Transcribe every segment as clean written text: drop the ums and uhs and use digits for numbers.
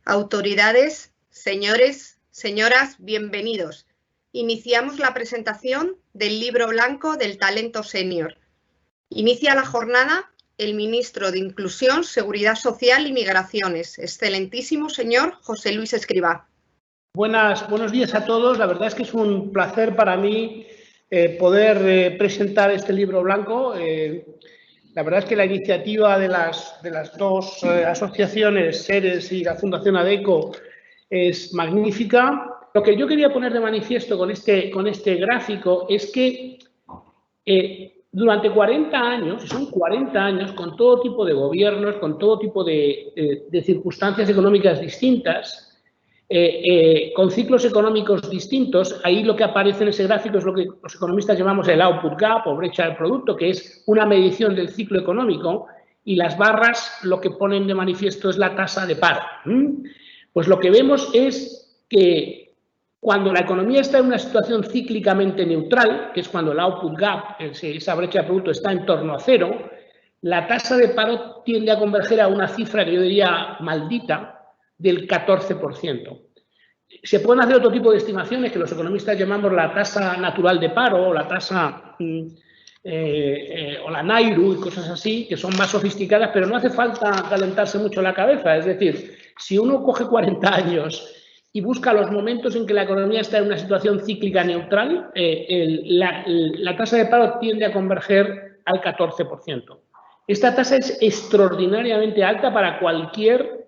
Autoridades, señores, señoras, bienvenidos. Iniciamos la presentación del Libro Blanco del Talento Senior. Inicia la jornada el ministro de Inclusión, Seguridad Social y Migraciones, excelentísimo señor José Luis Escrivá. Buenos días a todos. La verdad es que es un placer para mí poder presentar este libro blanco. La verdad es que la iniciativa de las dos asociaciones, SERES y la Fundación ADECO, es magnífica. Lo que yo quería poner de manifiesto con este gráfico es que durante 40 años, son 40 años, con todo tipo de gobiernos, con todo tipo de circunstancias económicas distintas, con ciclos económicos distintos, ahí lo que aparece en ese gráfico es lo que los economistas llamamos el output gap o brecha del producto, que es una medición del ciclo económico, y las barras lo que ponen de manifiesto es la tasa de paro. Pues lo que vemos es que cuando la economía está en una situación cíclicamente neutral, que es cuando el output gap, esa brecha de producto, está en torno a cero, la tasa de paro tiende a converger a una cifra que yo diría maldita, del 14%. Se pueden hacer otro tipo de estimaciones que los economistas llamamos la tasa natural de paro o la tasa o la NAIRU y cosas así, que son más sofisticadas, pero no hace falta calentarse mucho la cabeza. Es decir, si uno coge 40 años y busca los momentos en que la economía está en una situación cíclica neutral, la tasa de paro tiende a converger al 14%. Esta tasa es extraordinariamente alta para cualquier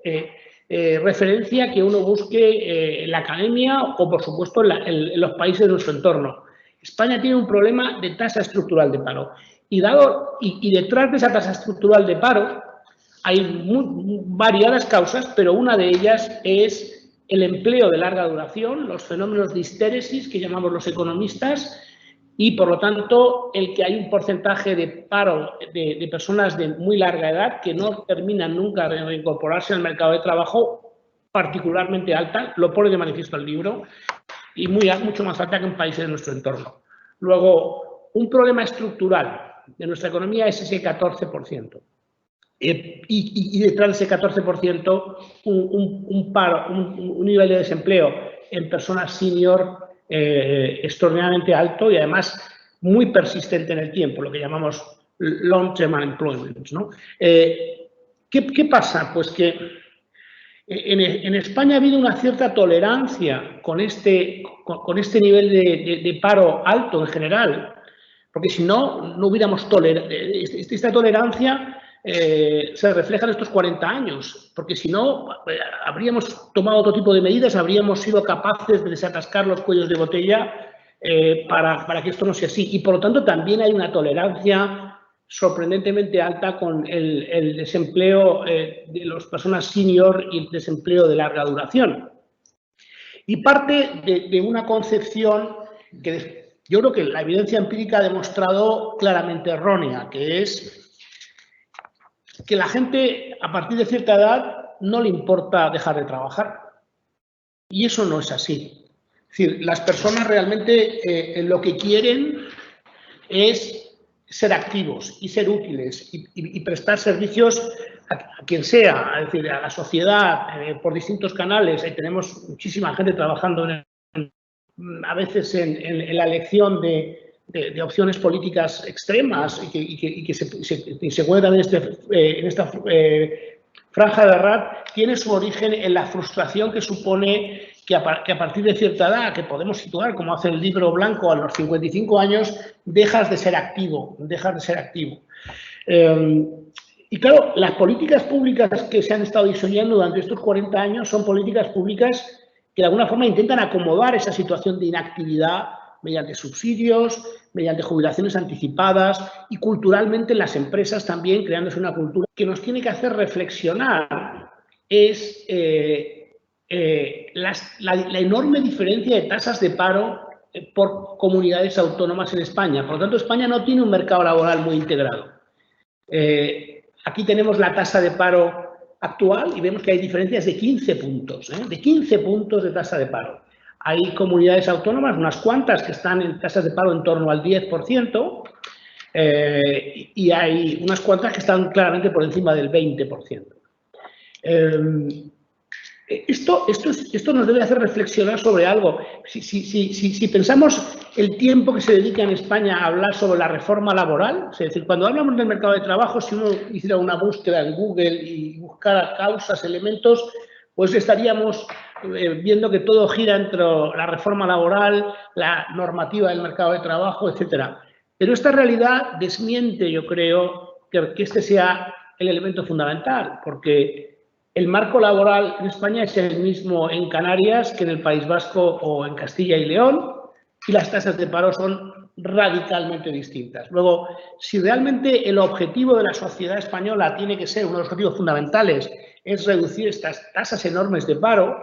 referencia que uno busque en la academia o, por supuesto, en los países de nuestro entorno. España tiene un problema de tasa estructural de paro. Y detrás de esa tasa estructural de paro hay variadas causas, pero una de ellas es el empleo de larga duración, los fenómenos de histéresis que llamamos los economistas, y, por lo tanto, el que hay un porcentaje de paro de personas de muy larga edad que no terminan nunca de reincorporarse al mercado de trabajo, particularmente alta, lo pone de manifiesto el libro, y mucho más alta que en países de nuestro entorno. Luego, un problema estructural de nuestra economía es ese 14%. Y detrás de ese 14%, un nivel de desempleo en personas senior extraordinariamente alto y además muy persistente en el tiempo, lo que llamamos long-term unemployment, ¿no? ¿Qué pasa? Pues que en España ha habido una cierta tolerancia con este nivel de paro alto en general, porque si no, no hubiéramos tolerado. Esta tolerancia se refleja en estos 40 años, porque si no, habríamos tomado otro tipo de medidas, habríamos sido capaces de desatascar los cuellos de botella para que esto no sea así. Y, por lo tanto, también hay una tolerancia sorprendentemente alta con el desempleo de las personas senior y el desempleo de larga duración. Y parte de una concepción que yo creo que la evidencia empírica ha demostrado claramente errónea, que es que la gente a partir de cierta edad no le importa dejar de trabajar. Y eso no es así. Es decir, las personas realmente lo que quieren es ser activos y ser útiles y prestar servicios a quien sea, es decir, a la sociedad por distintos canales. Tenemos muchísima gente trabajando a veces en la elección de opciones políticas extremas y que se encuentran en esta franja de edad, tiene su origen en la frustración que supone que a partir de cierta edad, que podemos situar como hace el libro blanco a los 55 años, dejas de ser activo. Y claro, las políticas públicas que se han estado diseñando durante estos 40 años son políticas públicas que de alguna forma intentan acomodar esa situación de inactividad mediante subsidios, mediante jubilaciones anticipadas y culturalmente en las empresas también creándose una cultura que nos tiene que hacer reflexionar es la enorme diferencia de tasas de paro por comunidades autónomas en España. Por lo tanto, España no tiene un mercado laboral muy integrado. Aquí tenemos la tasa de paro actual y vemos que hay diferencias de 15 puntos, de 15 puntos de tasa de paro. Hay comunidades autónomas, unas cuantas, que están en tasas de paro en torno al 10%, y hay unas cuantas que están claramente por encima del 20%. Esto nos debe hacer reflexionar sobre algo. Si pensamos el tiempo que se dedica en España a hablar sobre la reforma laboral, es decir, cuando hablamos del mercado de trabajo, si uno hiciera una búsqueda en Google y buscara causas, elementos, pues estaríamos viendo que todo gira entre la reforma laboral, la normativa del mercado de trabajo, etcétera. Pero esta realidad desmiente, yo creo, que este sea el elemento fundamental, porque el marco laboral en España es el mismo en Canarias que en el País Vasco o en Castilla y León, y las tasas de paro son radicalmente distintas. Luego, si realmente el objetivo de la sociedad española tiene que ser, uno de los objetivos fundamentales, es reducir estas tasas enormes de paro,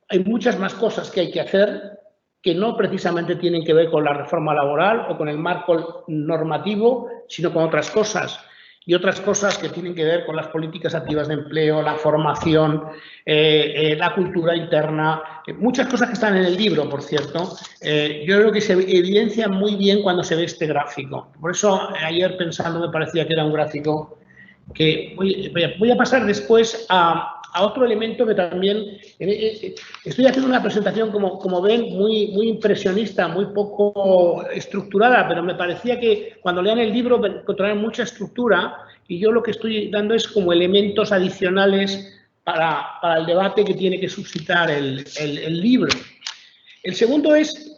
hay muchas más cosas que hay que hacer que no precisamente tienen que ver con la reforma laboral o con el marco normativo, sino con otras cosas. Y otras cosas que tienen que ver con las políticas activas de empleo, la formación, la cultura interna, muchas cosas que están en el libro, por cierto. Yo creo que se evidencian muy bien cuando se ve este gráfico. Por eso ayer pensando me parecía que era un gráfico que voy a pasar después a otro elemento que también estoy haciendo una presentación, como ven, muy impresionista, muy poco estructurada, pero me parecía que cuando lean el libro encontrarán mucha estructura y yo lo que estoy dando es como elementos adicionales para el debate que tiene que suscitar el libro. El segundo es,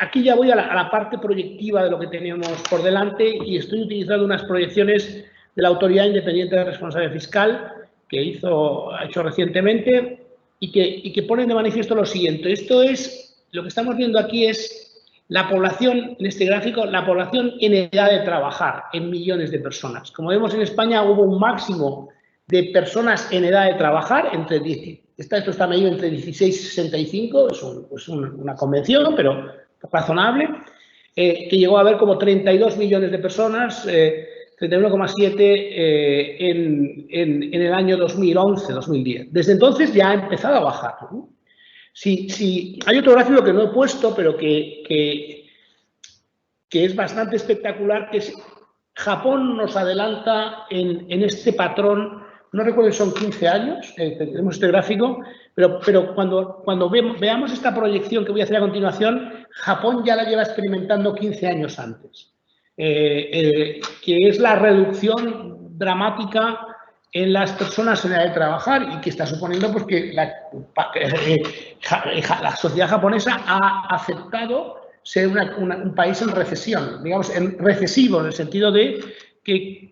aquí ya voy a la parte proyectiva de lo que tenemos por delante y estoy utilizando unas proyecciones de la Autoridad Independiente de Responsabilidad Fiscal que ha hecho recientemente y que ponen de manifiesto lo siguiente. Esto es, lo que estamos viendo aquí es la población, en este gráfico, la población en edad de trabajar, en millones de personas. Como vemos en España hubo un máximo de personas en edad de trabajar, esto está medido entre 16 y 65, es una convención, pero razonable, que llegó a haber como 32 millones de personas, 31,7 en el año 2011-2010. Desde entonces ya ha empezado a bajar, ¿no? Hay otro gráfico que no he puesto, pero que es bastante espectacular, que es Japón nos adelanta en este patrón, no recuerdo si son 15 años, tenemos este gráfico, pero cuando veamos esta proyección que voy a hacer a continuación, Japón ya la lleva experimentando 15 años antes. Que es la reducción dramática en las personas en edad de trabajar y que está suponiendo pues, que la sociedad japonesa ha aceptado ser un país en recesión, digamos, recesivo, en el sentido de que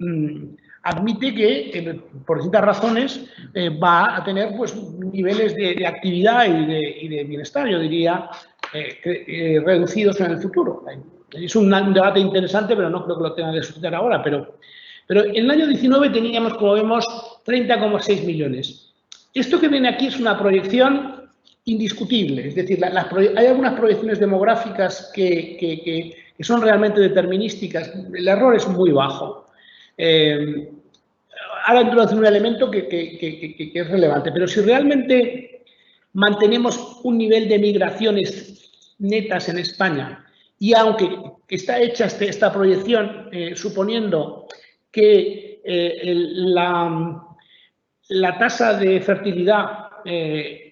admite que, por distintas razones, va a tener pues, niveles de actividad y de bienestar, yo diría, reducidos en el futuro. Es un debate interesante, pero no creo que lo tenga que discutir ahora. Pero en el año 19 teníamos, como vemos, 30,6 millones. Esto que viene aquí es una proyección indiscutible. Es decir, hay algunas proyecciones demográficas que son realmente determinísticas. El error es muy bajo. Ahora introducir un elemento que es relevante. Pero si realmente mantenemos un nivel de migraciones netas en España, y aunque está hecha esta proyección suponiendo que la tasa de fertilidad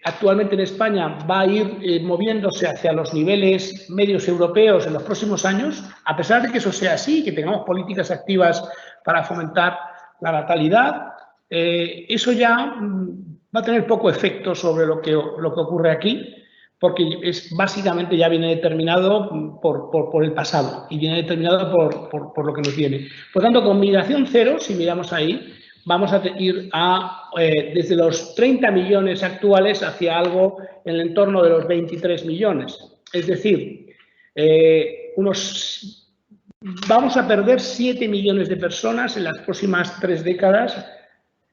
actualmente en España va a ir moviéndose hacia los niveles medios europeos en los próximos años, a pesar de que eso sea así, que tengamos políticas activas para fomentar la natalidad, eso ya va a tener poco efecto sobre lo que ocurre aquí, porque básicamente ya viene determinado por el pasado y viene determinado por lo que nos viene. Por tanto, con migración cero, si miramos ahí, vamos a ir desde los 30 millones actuales hacia algo en el entorno de los 23 millones. Es decir, vamos a perder 7 millones de personas en las próximas 3 décadas.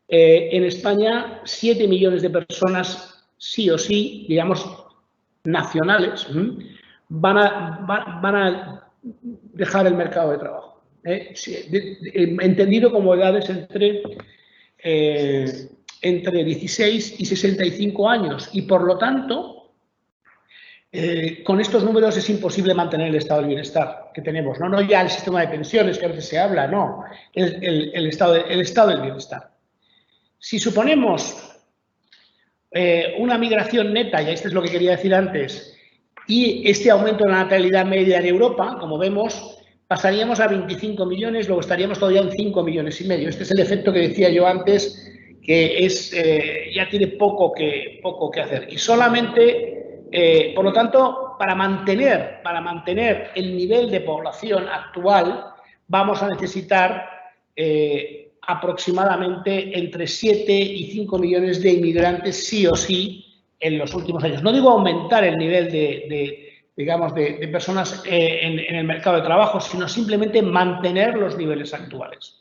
En España, 7 millones de personas, sí o sí, digamos, nacionales, van a dejar el mercado de trabajo. Entendido como edades entre 16 y 65 años. Y por lo tanto, con estos números es imposible mantener el estado del bienestar que tenemos. No ya el sistema de pensiones que a veces se habla, no, el estado del bienestar. Si suponemos una migración neta, y esto es lo que quería decir antes, y este aumento de la natalidad media en Europa, como vemos, pasaríamos a 25 millones, luego estaríamos todavía en 5 millones y medio. Este es el efecto que decía yo antes, que es, ya tiene poco que hacer. Y solamente, por lo tanto, para mantener el nivel de población actual, vamos a necesitar aproximadamente entre 7 y 5 millones de inmigrantes sí o sí en los últimos años. No digo aumentar el nivel de personas en el mercado de trabajo, sino simplemente mantener los niveles actuales.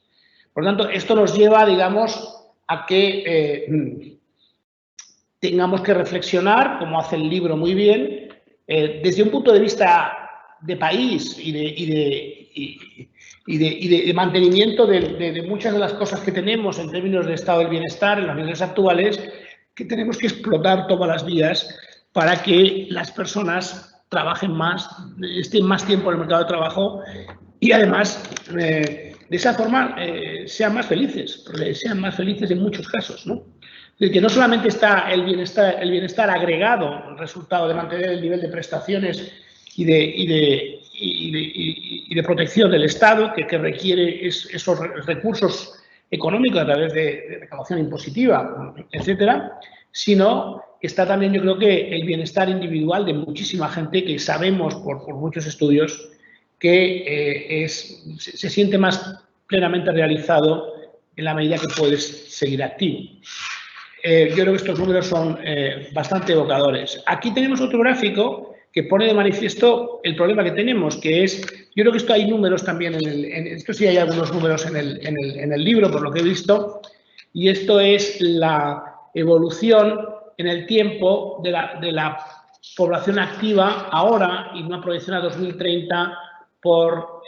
Por lo tanto, esto nos lleva, digamos, a que tengamos que reflexionar, como hace el libro muy bien, desde un punto de vista de país y de mantenimiento de muchas de las cosas que tenemos en términos de estado del bienestar en los niveles actuales, que tenemos que explotar todas las vías para que las personas trabajen más, estén más tiempo en el mercado de trabajo y además de esa forma sean más felices, porque sean más felices en muchos casos, ¿no? Es decir, que no solamente está el bienestar agregado, el resultado de mantener el nivel de prestaciones y de protección del Estado, que requiere esos recursos económicos a través de recaudación impositiva, etcétera, sino está también, yo creo, que el bienestar individual de muchísima gente que sabemos por muchos estudios que se siente más plenamente realizado en la medida que puedes seguir activo. Yo creo que estos números son bastante evocadores. Aquí tenemos otro gráfico que pone de manifiesto el problema que tenemos, que es, yo creo que esto hay números también, esto sí hay algunos números en el libro, por lo que he visto, y esto es la evolución en el tiempo de la población activa ahora y una proyección a 2030 por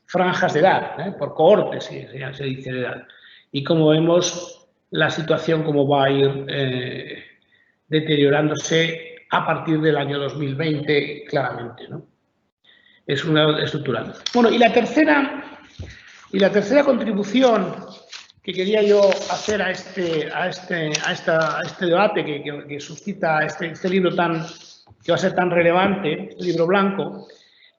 franjas de edad, por cohortes, se dice de edad. Y como vemos, la situación como va a ir deteriorándose a partir del año 2020 claramente, ¿no? Es una estructural. Bueno, y la tercera contribución que quería yo hacer a este debate que suscita este libro que va a ser tan relevante, el libro blanco,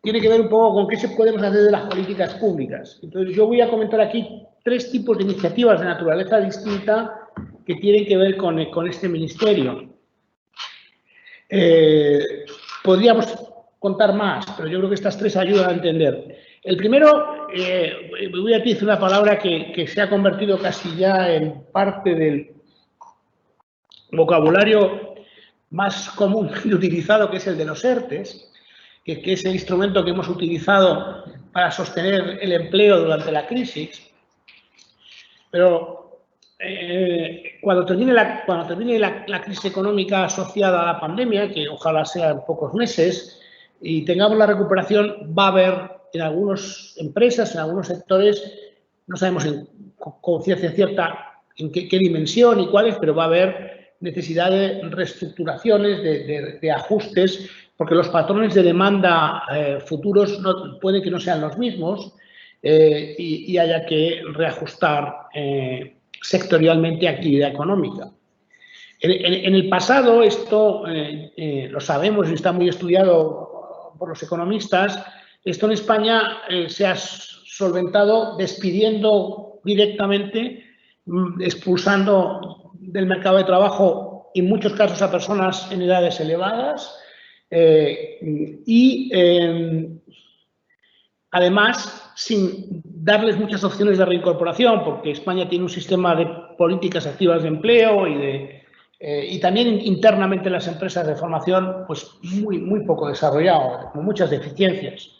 tiene que ver un poco con qué se podemos hacer de las políticas públicas. Entonces, yo voy a comentar aquí 3 tipos de iniciativas de naturaleza distinta que tienen que ver con este ministerio. Podríamos contar más, pero yo creo que estas 3 ayudan a entender. El primero, voy a utilizar una palabra que se ha convertido casi ya en parte del vocabulario más común y utilizado, que es el de los ERTEs, que es el instrumento que hemos utilizado para sostener el empleo durante la crisis. Pero cuando termine la crisis económica asociada a la pandemia, que ojalá sea en pocos meses, y tengamos la recuperación, va a haber en algunas empresas, en algunos sectores, no sabemos con ciencia cierta en qué dimensión y cuáles, pero va a haber necesidad de reestructuraciones, de ajustes, porque los patrones de demanda futuros pueden que no sean los mismos y haya que reajustar sectorialmente actividad económica. En el pasado, esto lo sabemos y está muy estudiado por los economistas, esto en España se ha solventado despidiendo directamente, expulsando del mercado de trabajo, en muchos casos a personas en edades elevadas y además sin darles muchas opciones de reincorporación, porque España tiene un sistema de políticas activas de empleo y también internamente las empresas de formación pues muy poco desarrollado, con muchas deficiencias.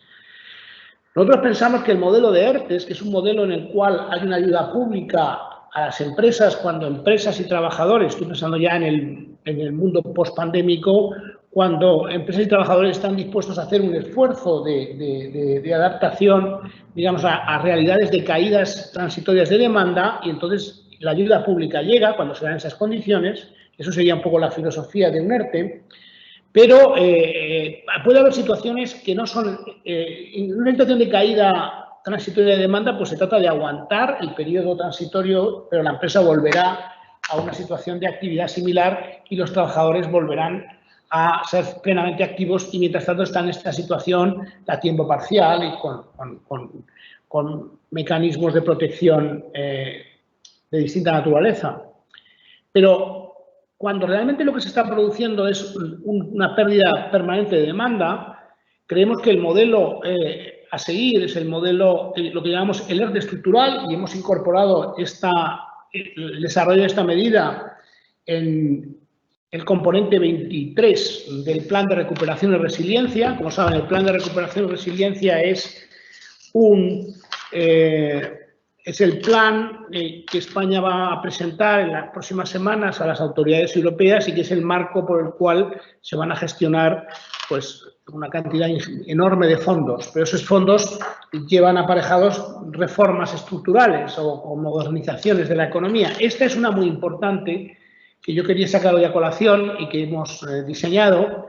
Nosotros pensamos que el modelo de ERTES, que es un modelo en el cual hay una ayuda pública a las empresas, cuando empresas y trabajadores, estoy pensando ya en el mundo post-pandémico, cuando empresas y trabajadores están dispuestos a hacer un esfuerzo de adaptación, digamos, a realidades de caídas transitorias de demanda, y entonces la ayuda pública llega cuando se dan esas condiciones. Eso sería un poco la filosofía de un ERTE. Pero puede haber situaciones que no son, en una situación de caída transitoria de demanda, pues se trata de aguantar el periodo transitorio, pero la empresa volverá a una situación de actividad similar y los trabajadores volverán a ser plenamente activos y mientras tanto están en esta situación a tiempo parcial y con mecanismos de protección de distinta naturaleza. Pero cuando realmente lo que se está produciendo es una pérdida permanente de demanda, creemos que el modelo a seguir es el modelo, lo que llamamos el ERTE estructural, y hemos incorporado el desarrollo de esta medida en el componente 23 del Plan de Recuperación y Resiliencia. Como saben, el Plan de Recuperación y Resiliencia es el plan que España va a presentar en las próximas semanas a las autoridades europeas y que es el marco por el cual se van a gestionar pues, una cantidad enorme de fondos. Pero esos fondos llevan aparejados reformas estructurales o modernizaciones de la economía. Esta es una muy importante que yo quería sacar hoy a colación y que hemos diseñado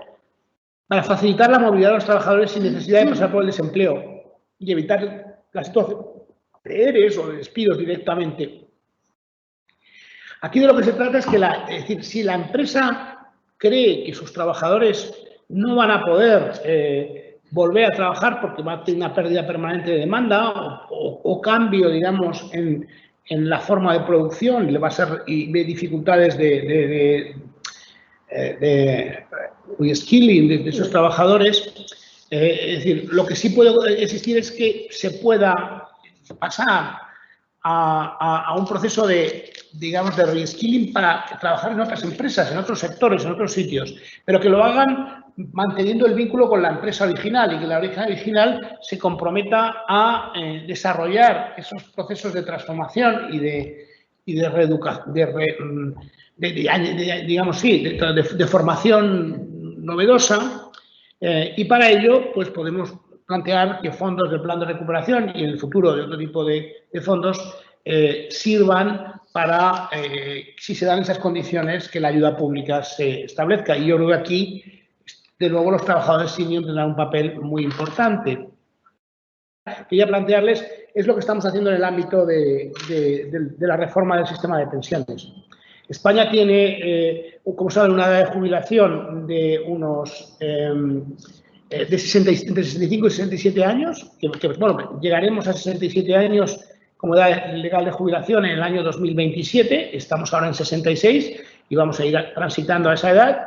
para facilitar la movilidad de los trabajadores sin necesidad de pasar por el desempleo y evitar la situación de ERES o de despidos directamente. Aquí de lo que se trata es que, es decir, si la empresa cree que sus trabajadores no van a poder volver a trabajar porque va a tener una pérdida permanente de demanda o cambio, digamos, en la forma de producción, le va a ser y ve dificultades de reskilling de esos trabajadores, es decir, lo que sí puede existir es que se pueda pasar a un proceso de, digamos, de reskilling para trabajar en otras empresas, en otros sectores, en otros sitios, pero que lo hagan manteniendo el vínculo con la empresa original y que la empresa original se comprometa a desarrollar esos procesos de transformación y de reeducación, digamos, sí, de formación novedosa, y para ello pues podemos plantear que fondos del plan de recuperación y en el futuro de otro tipo de fondos sirvan para, si se dan esas condiciones, que la ayuda pública se establezca. Y yo creo que aquí, de nuevo, los trabajadores senior tendrán un papel muy importante. Quería plantearles, es lo que estamos haciendo en el ámbito de la reforma del sistema de pensiones. España tiene, como saben, una edad de jubilación de unos entre 65 y 67 años, que bueno, llegaremos a 67 años como edad legal de jubilación en el año 2027, estamos ahora en 66 y vamos a ir transitando a esa edad.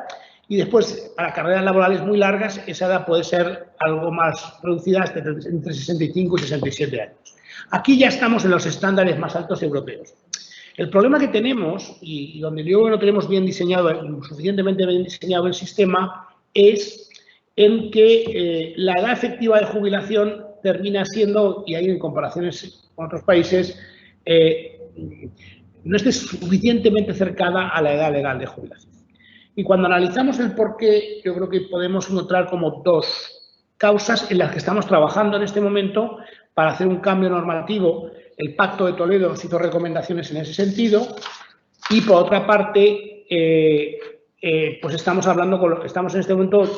Y después, para carreras laborales muy largas, esa edad puede ser algo más reducida, entre 65 y 67 años. Aquí ya estamos en los estándares más altos europeos. El problema que tenemos, y donde yo no tenemos bien diseñado, suficientemente bien diseñado el sistema, es en que la edad efectiva de jubilación termina siendo, y ahí en comparaciones con otros países, no esté suficientemente cercana a la edad legal de jubilación. Y cuando analizamos el porqué, yo creo que podemos encontrar como dos causas en las que estamos trabajando en este momento para hacer un cambio normativo. El Pacto de Toledo nos hizo recomendaciones en ese sentido y, por otra parte, pues estamos en este momento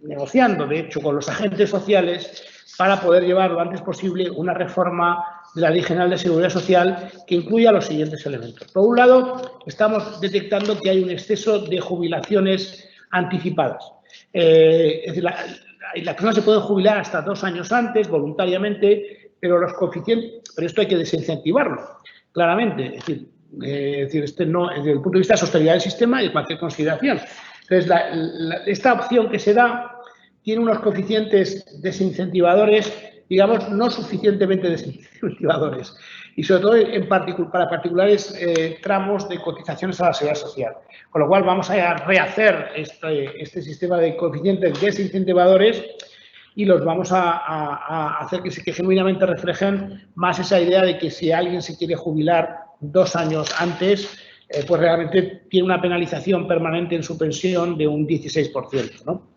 negociando, de hecho, con los agentes sociales para poder llevar lo antes posible una reforma de la Ley General de Seguridad Social que incluya los siguientes elementos. Por un lado, estamos detectando que hay un exceso de jubilaciones anticipadas. Es decir, las personas se pueden jubilar hasta 2 años antes, voluntariamente, pero los coeficientes, pero esto hay que desincentivarlo, claramente. Es decir, este no, desde el punto de vista de sostenibilidad del sistema y de cualquier consideración. Entonces, esta opción que se da tiene unos coeficientes desincentivadores, digamos, no suficientemente desincentivadores, y sobre todo para particulares tramos de cotizaciones a la seguridad social. Con lo cual, vamos a rehacer este sistema de coeficientes desincentivadores y los vamos a hacer que genuinamente reflejen más esa idea de que si alguien se quiere jubilar 2 años antes, pues realmente tiene una penalización permanente en su pensión de un 16%, ¿no?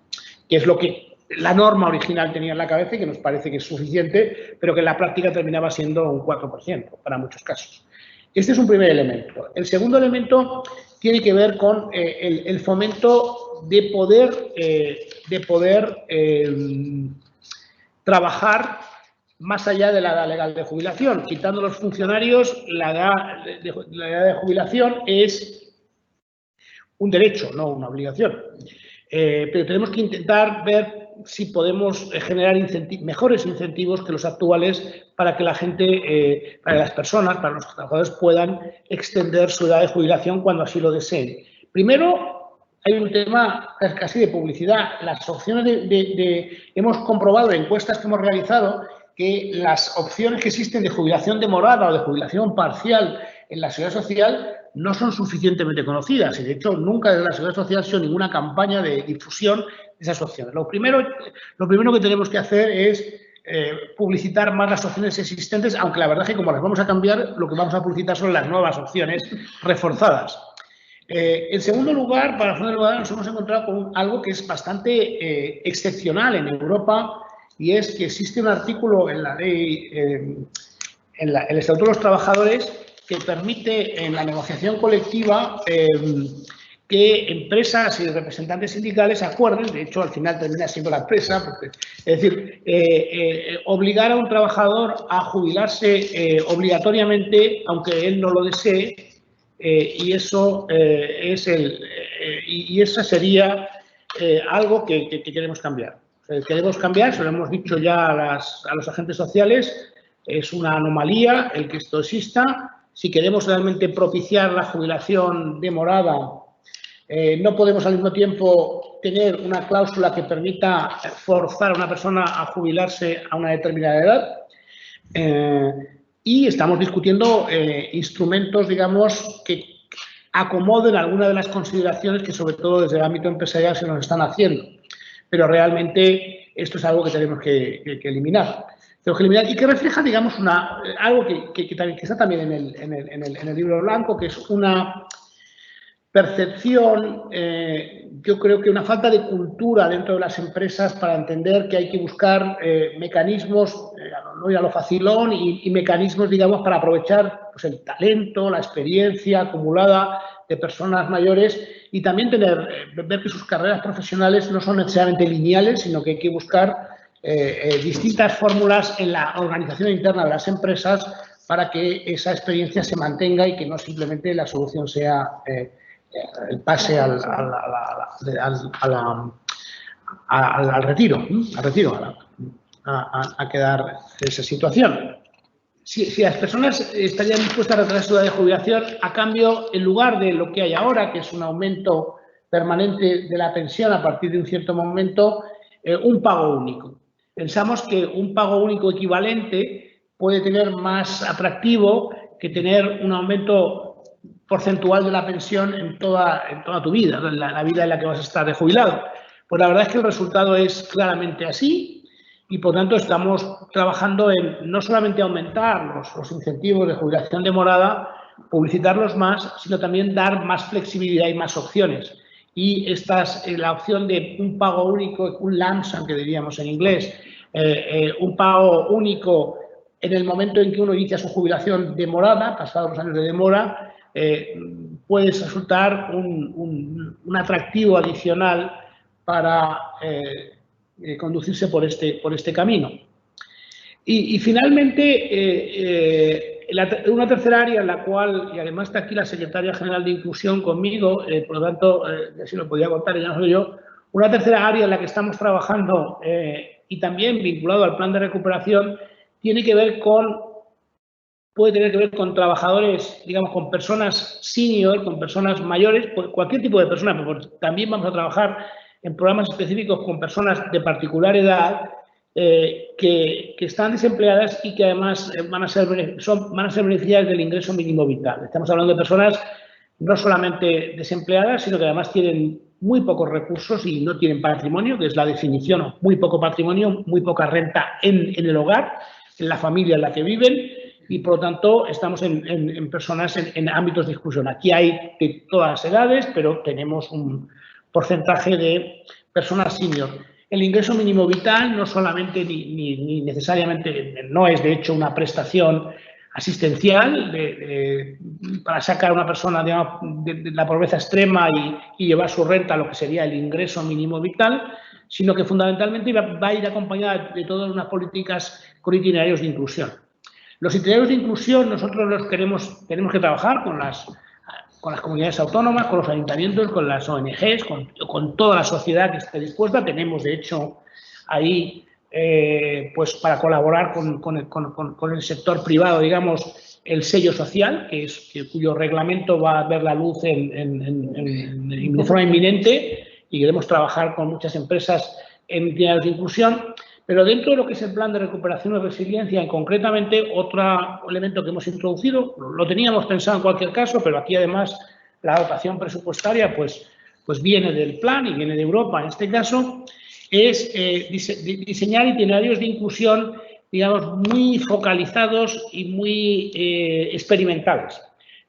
Que es lo que la norma original tenía en la cabeza y que nos parece que es suficiente, pero que en la práctica terminaba siendo un 4% para muchos casos. Este es un primer elemento. El segundo elemento tiene que ver con el fomento de poder trabajar más allá de la edad legal de jubilación. Quitando los funcionarios, la edad de jubilación es un derecho, no una obligación. Pero tenemos que intentar ver si podemos generar mejores incentivos que los actuales para que la gente, para las personas, para los trabajadores puedan extender su edad de jubilación cuando así lo deseen. Primero, hay un tema casi de publicidad. Las opciones hemos comprobado en encuestas que hemos realizado que las opciones que existen de jubilación demorada o de jubilación parcial en la Seguridad Social no son suficientemente conocidas y, de hecho, nunca desde la Seguridad Social ha sido ninguna campaña de difusión de esas opciones. Lo primero que tenemos que hacer es publicitar más las opciones existentes, aunque la verdad es que como las vamos a cambiar, lo que vamos a publicitar son las nuevas opciones reforzadas. En segundo lugar, para Fondo del Lugar, nos hemos encontrado con algo que es bastante excepcional en Europa, y es que existe un artículo en la ley, en el Estatuto de los Trabajadores, que permite en la negociación colectiva que empresas y representantes sindicales acuerden, de hecho al final termina siendo la empresa, porque, es decir, obligar a un trabajador a jubilarse obligatoriamente, aunque él no lo desee, y eso y esa sería algo que queremos cambiar. Queremos cambiar, se lo hemos dicho ya a los agentes sociales, es una anomalía el que esto exista. Si queremos realmente propiciar la jubilación demorada, no podemos al mismo tiempo tener una cláusula que permita forzar a una persona a jubilarse a una determinada edad. Y estamos discutiendo instrumentos, digamos, que acomoden algunas de las consideraciones que, sobre todo desde el ámbito empresarial, se nos están haciendo. Pero realmente esto es algo que tenemos que eliminar. Y que refleja, digamos, algo que está también en el libro blanco, que es una percepción, yo creo que una falta de cultura dentro de las empresas para entender que hay que buscar mecanismos, no ir a lo facilón, y mecanismos, digamos, para aprovechar pues, el talento, la experiencia acumulada de personas mayores y también ver que sus carreras profesionales no son necesariamente lineales, sino que hay que buscar distintas fórmulas en la organización interna de las empresas para que esa experiencia se mantenga y que no simplemente la solución sea el pase al retiro, a quedar esa situación. Si las personas estarían dispuestas a retrasar su edad de jubilación, a cambio, en lugar de lo que hay ahora, que es un aumento permanente de la pensión a partir de un cierto momento, un pago único. Pensamos que un pago único equivalente puede tener más atractivo que tener un aumento porcentual de la pensión en toda tu vida, en la vida en la que vas a estar de jubilado. Pues la verdad es que el resultado es claramente así y, por tanto, estamos trabajando en no solamente aumentar los incentivos de jubilación demorada, publicitarlos más, sino también dar más flexibilidad y más opciones. Y esta es la opción de un pago único, un lump sum que diríamos en inglés, un pago único en el momento en que uno inicia su jubilación demorada, pasados los años de demora, puede resultar un atractivo adicional para conducirse por este camino. Y finalmente, una tercera área en la cual, y además está aquí la secretaria general de Inclusión conmigo, por lo tanto, si lo podía contar, ya no soy yo, una tercera área en la que estamos trabajando y también vinculado al plan de recuperación, puede tener que ver con trabajadores, digamos, con personas senior, con personas mayores, cualquier tipo de persona, pero también vamos a trabajar en programas específicos con personas de particular edad que están desempleadas y que además van a ser beneficiarias del ingreso mínimo vital. Estamos hablando de personas no solamente desempleadas, sino que además tienen muy pocos recursos y no tienen patrimonio, que es la definición, muy poco patrimonio, muy poca renta en el hogar, en la familia en la que viven, y por lo tanto estamos en personas en ámbitos de exclusión. Aquí hay de todas las edades, pero tenemos un porcentaje de personas senior. El ingreso mínimo vital no solamente ni necesariamente, no es de hecho una prestación asistencial para sacar a una persona de la pobreza extrema y llevar su renta a lo que sería el ingreso mínimo vital, sino que fundamentalmente va a ir acompañada de todas unas políticas con itinerarios de inclusión. Los itinerarios de inclusión nosotros tenemos que trabajar con las comunidades autónomas, con los ayuntamientos, con las ONGs, con toda la sociedad que esté dispuesta. Tenemos, de hecho, ahí, pues para colaborar con el sector privado, digamos, el sello social, cuyo reglamento va a ver la luz de forma inminente, y queremos trabajar con muchas empresas en itinerarios de inclusión. Pero dentro de lo que es el plan de recuperación y resiliencia, y concretamente otro elemento que hemos introducido, lo teníamos pensado en cualquier caso, pero aquí además la dotación presupuestaria pues viene del plan y viene de Europa en este caso, es diseñar itinerarios de inclusión, digamos, muy focalizados y muy experimentales.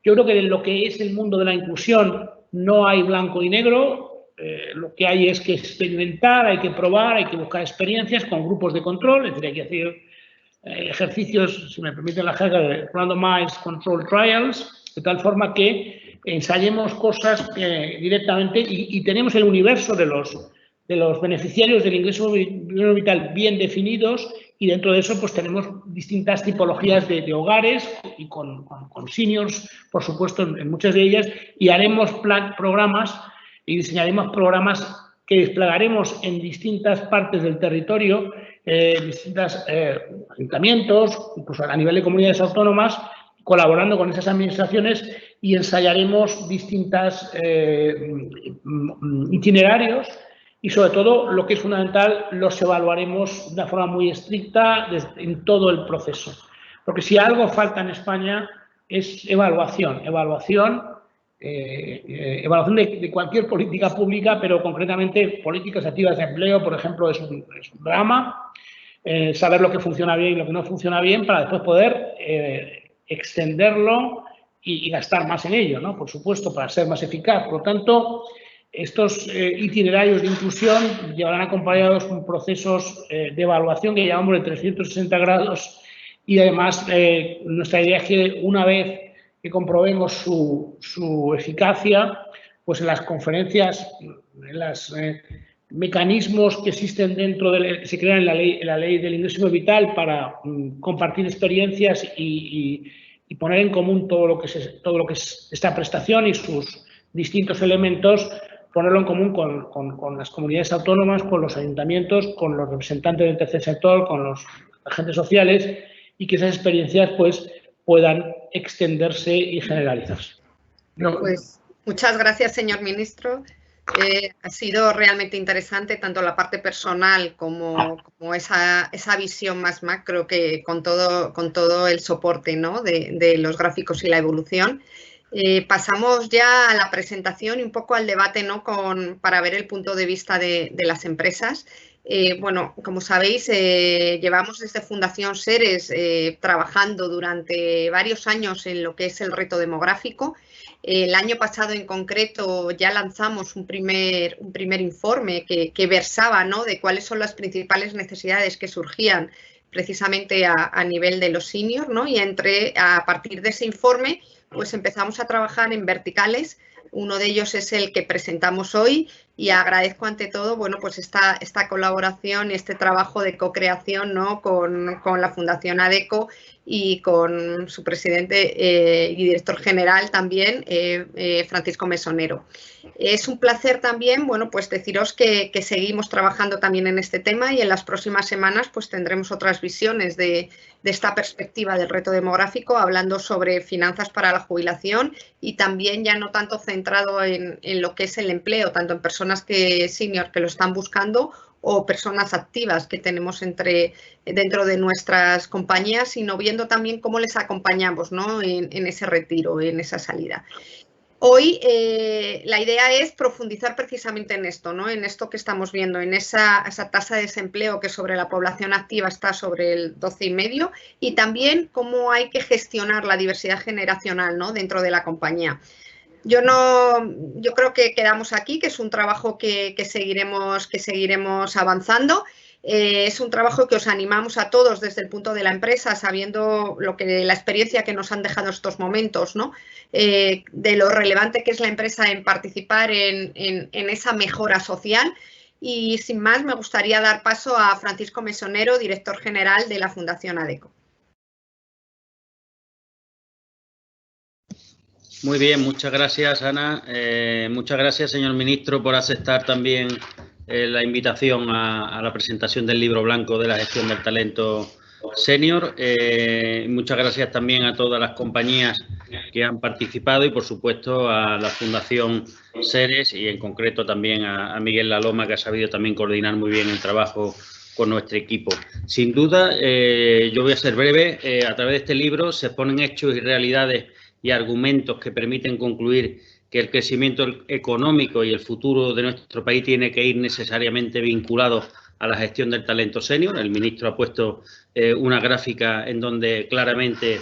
Yo creo que en lo que es el mundo de la inclusión no hay blanco y negro. Lo que hay es que experimentar, hay que probar, hay que buscar experiencias con grupos de control, es decir, hay que hacer ejercicios, si me permiten la jerga, de randomized control trials, de tal forma que ensayemos cosas directamente y tenemos el universo de los beneficiarios del ingreso vital bien definidos, y dentro de eso pues tenemos distintas tipologías de hogares y con seniors, por supuesto, en muchas de ellas, y haremos programas y diseñaremos programas que desplegaremos en distintas partes del territorio, distintos ayuntamientos, incluso a nivel de comunidades autónomas, colaborando con esas administraciones, y ensayaremos distintos itinerarios y, sobre todo, lo que es fundamental, los evaluaremos de una forma muy estricta en todo el proceso. Porque si algo falta en España es evaluación de cualquier política pública, pero concretamente políticas activas de empleo, por ejemplo, es un drama. Saber lo que funciona bien y lo que no funciona bien para después poder extenderlo y gastar más en ello, ¿no? Por supuesto, para ser más eficaz. Por lo tanto, estos itinerarios de inclusión llevarán acompañados con procesos de evaluación que llamamos de 360 grados, y además nuestra idea es que una vez que comprobemos su eficacia, pues en las conferencias, en los mecanismos que existen dentro que se crean en la ley del ingreso vital para compartir experiencias y poner en común todo lo que es esta prestación y sus distintos elementos, ponerlo en común con las comunidades autónomas, con los ayuntamientos, con los representantes del tercer sector, con los agentes sociales, y que esas experiencias pues puedan extenderse y generalizarse. Pues muchas gracias, señor ministro. Ha sido realmente interesante tanto la parte personal como esa visión más macro, que con todo el soporte, ¿no?, de los gráficos y la evolución. Pasamos ya a la presentación y un poco al debate, ¿no?, para ver el punto de vista de las empresas. Bueno, como sabéis, llevamos desde Fundación Seres trabajando durante varios años en lo que es el reto demográfico. El año pasado en concreto ya lanzamos un primer informe que versaba, ¿no?, de cuáles son las principales necesidades que surgían precisamente a nivel de los seniors, ¿no? Y a partir de ese informe pues empezamos a trabajar en verticales. Uno de ellos es el que presentamos hoy, y agradezco ante todo, bueno, pues esta colaboración y este trabajo de co-creación, ¿no?, con la Fundación ADECO y con su presidente y director general también, Francisco Mesonero. Es un placer también, bueno, pues deciros que seguimos trabajando también en este tema, y en las próximas semanas pues tendremos otras visiones de esta perspectiva del reto demográfico, hablando sobre finanzas para la jubilación, y también ya no tanto centrado en lo que es el empleo, tanto en personas senior que lo están buscando o personas activas que tenemos dentro de nuestras compañías, sino viendo también cómo les acompañamos, ¿no?, en ese retiro, en esa salida. Hoy la idea es profundizar precisamente en esto, ¿no?, en esto que estamos viendo, en esa tasa de desempleo que sobre la población activa está sobre el 12,5, y también cómo hay que gestionar la diversidad generacional, ¿no?, dentro de la compañía. Yo creo que quedamos aquí, que es un trabajo que seguiremos avanzando. Es un trabajo que os animamos a todos desde el punto de la empresa, sabiendo la experiencia que nos han dejado estos momentos, ¿no?, de lo relevante que es la empresa en participar en esa mejora social. Y sin más, me gustaría dar paso a Francisco Mesonero, director general de la Fundación ADECO. Muy bien, muchas gracias, Ana. Muchas gracias, señor ministro, por aceptar también la invitación a la presentación del libro blanco de la gestión del talento senior. Muchas gracias también a todas las compañías que han participado y, por supuesto, a la Fundación Seres y, en concreto, también a Miguel Laloma, que ha sabido también coordinar muy bien el trabajo con nuestro equipo. Sin duda, yo voy a ser breve. A través de este libro se exponen hechos y realidades y argumentos que permiten concluir que el crecimiento económico y el futuro de nuestro país tiene que ir necesariamente vinculado a la gestión del talento senior. El ministro ha puesto una gráfica en donde claramente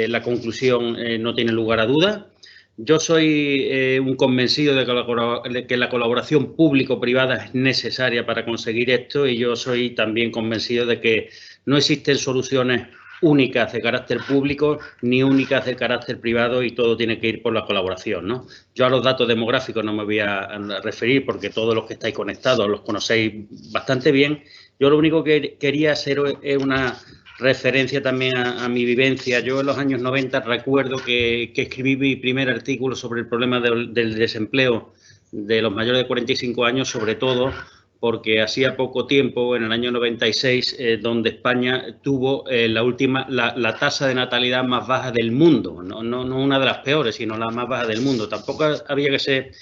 la conclusión no tiene lugar a duda. Yo soy un convencido de que la colaboración público-privada es necesaria para conseguir esto, y yo soy también convencido de que no existen soluciones únicas de carácter público ni únicas de carácter privado, y todo tiene que ir por la colaboración, ¿no? Yo a los datos demográficos no me voy a referir porque todos los que estáis conectados los conocéis bastante bien. Yo lo único que quería hacer es una referencia también a mi vivencia. Yo en los años 90 recuerdo que escribí mi primer artículo sobre el problema del desempleo de los mayores de 45 años, sobre todo porque hacía poco tiempo, en el año 96, donde España tuvo la tasa de natalidad más baja del mundo, no una de las peores, sino la más baja del mundo. Tampoco había que ser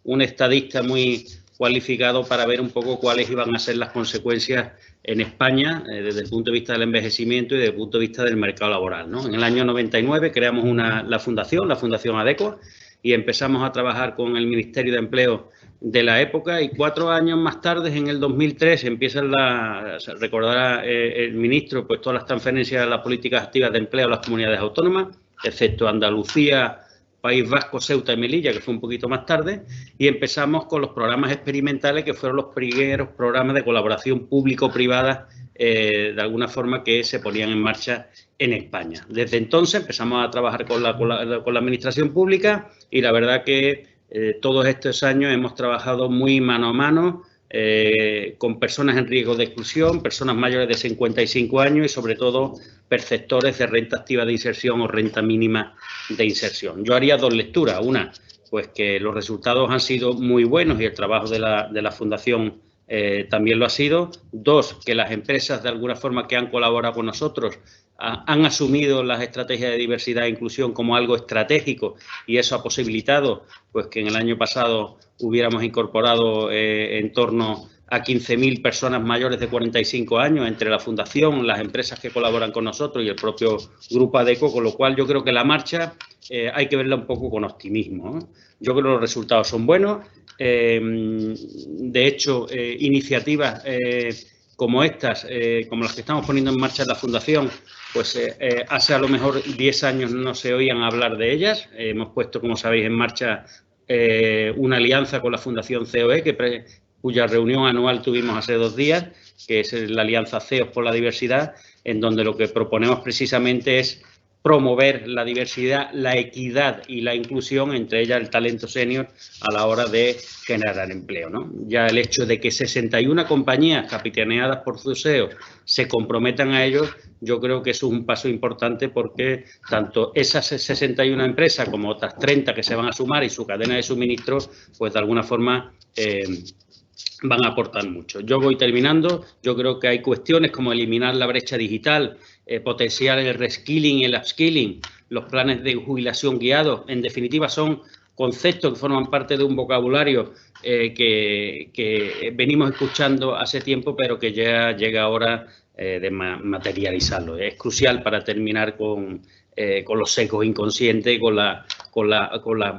un estadista muy cualificado para ver un poco cuáles iban a ser las consecuencias en España desde el punto de vista del envejecimiento y desde el punto de vista del mercado laboral, ¿no? En el año 99 creamos la Fundación ADECO, y empezamos a trabajar con el Ministerio de Empleo de la época, y 4 años más tarde, en el 2003, empiezan recordará el ministro, pues todas las transferencias a las políticas activas de empleo a las comunidades autónomas, excepto Andalucía, País Vasco, Ceuta y Melilla, que fue un poquito más tarde, y empezamos con los programas experimentales, que fueron los primeros programas de colaboración público-privada, de alguna forma, que se ponían en marcha en España. Desde entonces empezamos a trabajar con la administración pública, y la verdad que todos estos años hemos trabajado muy mano a mano con personas en riesgo de exclusión, personas mayores de 55 años y, sobre todo, perceptores de renta activa de inserción o renta mínima de inserción. Yo haría 2 lecturas. Una, pues que los resultados han sido muy buenos y el trabajo de la Fundación también lo ha sido. 2, que las empresas, de alguna forma, que han colaborado con nosotros han asumido las estrategias de diversidad e inclusión como algo estratégico, y eso ha posibilitado pues que en el año pasado hubiéramos incorporado en torno a 15.000 personas mayores de 45 años entre la Fundación, las empresas que colaboran con nosotros y el propio Grupo ADECO, con lo cual yo creo que la marcha hay que verla un poco con optimismo, ¿no? Yo creo que los resultados son buenos. De hecho, iniciativas como estas, como las que estamos poniendo en marcha en la Fundación, pues hace a lo mejor 10 años no se oían hablar de ellas. Hemos puesto, como sabéis, en marcha una alianza con la Fundación COE, cuya reunión anual tuvimos hace 2 días, que es la Alianza CEOs por la Diversidad, en donde lo que proponemos precisamente es promover la diversidad, la equidad y la inclusión, entre ellas el talento senior, a la hora de generar empleo, ¿no? Ya el hecho de que 61 compañías capitaneadas por CEOs se comprometan a ello, yo creo que eso es un paso importante, porque tanto esas 61 empresas como otras 30 que se van a sumar y su cadena de suministros, pues de alguna forma van a aportar mucho. Yo voy terminando. Yo creo que hay cuestiones como eliminar la brecha digital, potenciar el reskilling y el upskilling, los planes de jubilación guiados. En definitiva, son conceptos que forman parte de un vocabulario que venimos escuchando hace tiempo, pero que ya llega ahora de materializarlo. Es crucial para terminar con los sesgos inconscientes, con las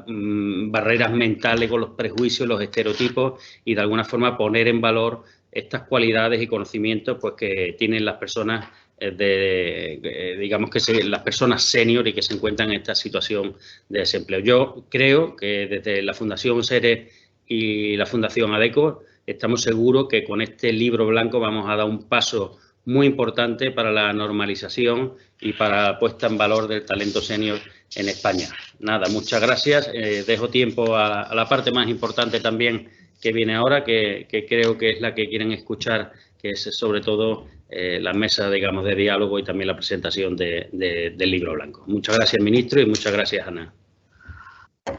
barreras mentales, con los prejuicios, los estereotipos, y de alguna forma poner en valor estas cualidades y conocimientos pues que tienen las personas digamos que las personas senior y que se encuentran en esta situación de desempleo. Yo creo que desde la Fundación Seres y la Fundación ADECO estamos seguros que con este libro blanco vamos a dar un paso muy importante para la normalización y para la puesta en valor del talento senior en España. Nada, muchas gracias. Dejo tiempo a la parte más importante también, viene ahora, que creo que es la que quieren escuchar, que es sobre todo la mesa, digamos, de diálogo y también la presentación del libro blanco. Muchas gracias, ministro, y muchas gracias, Ana.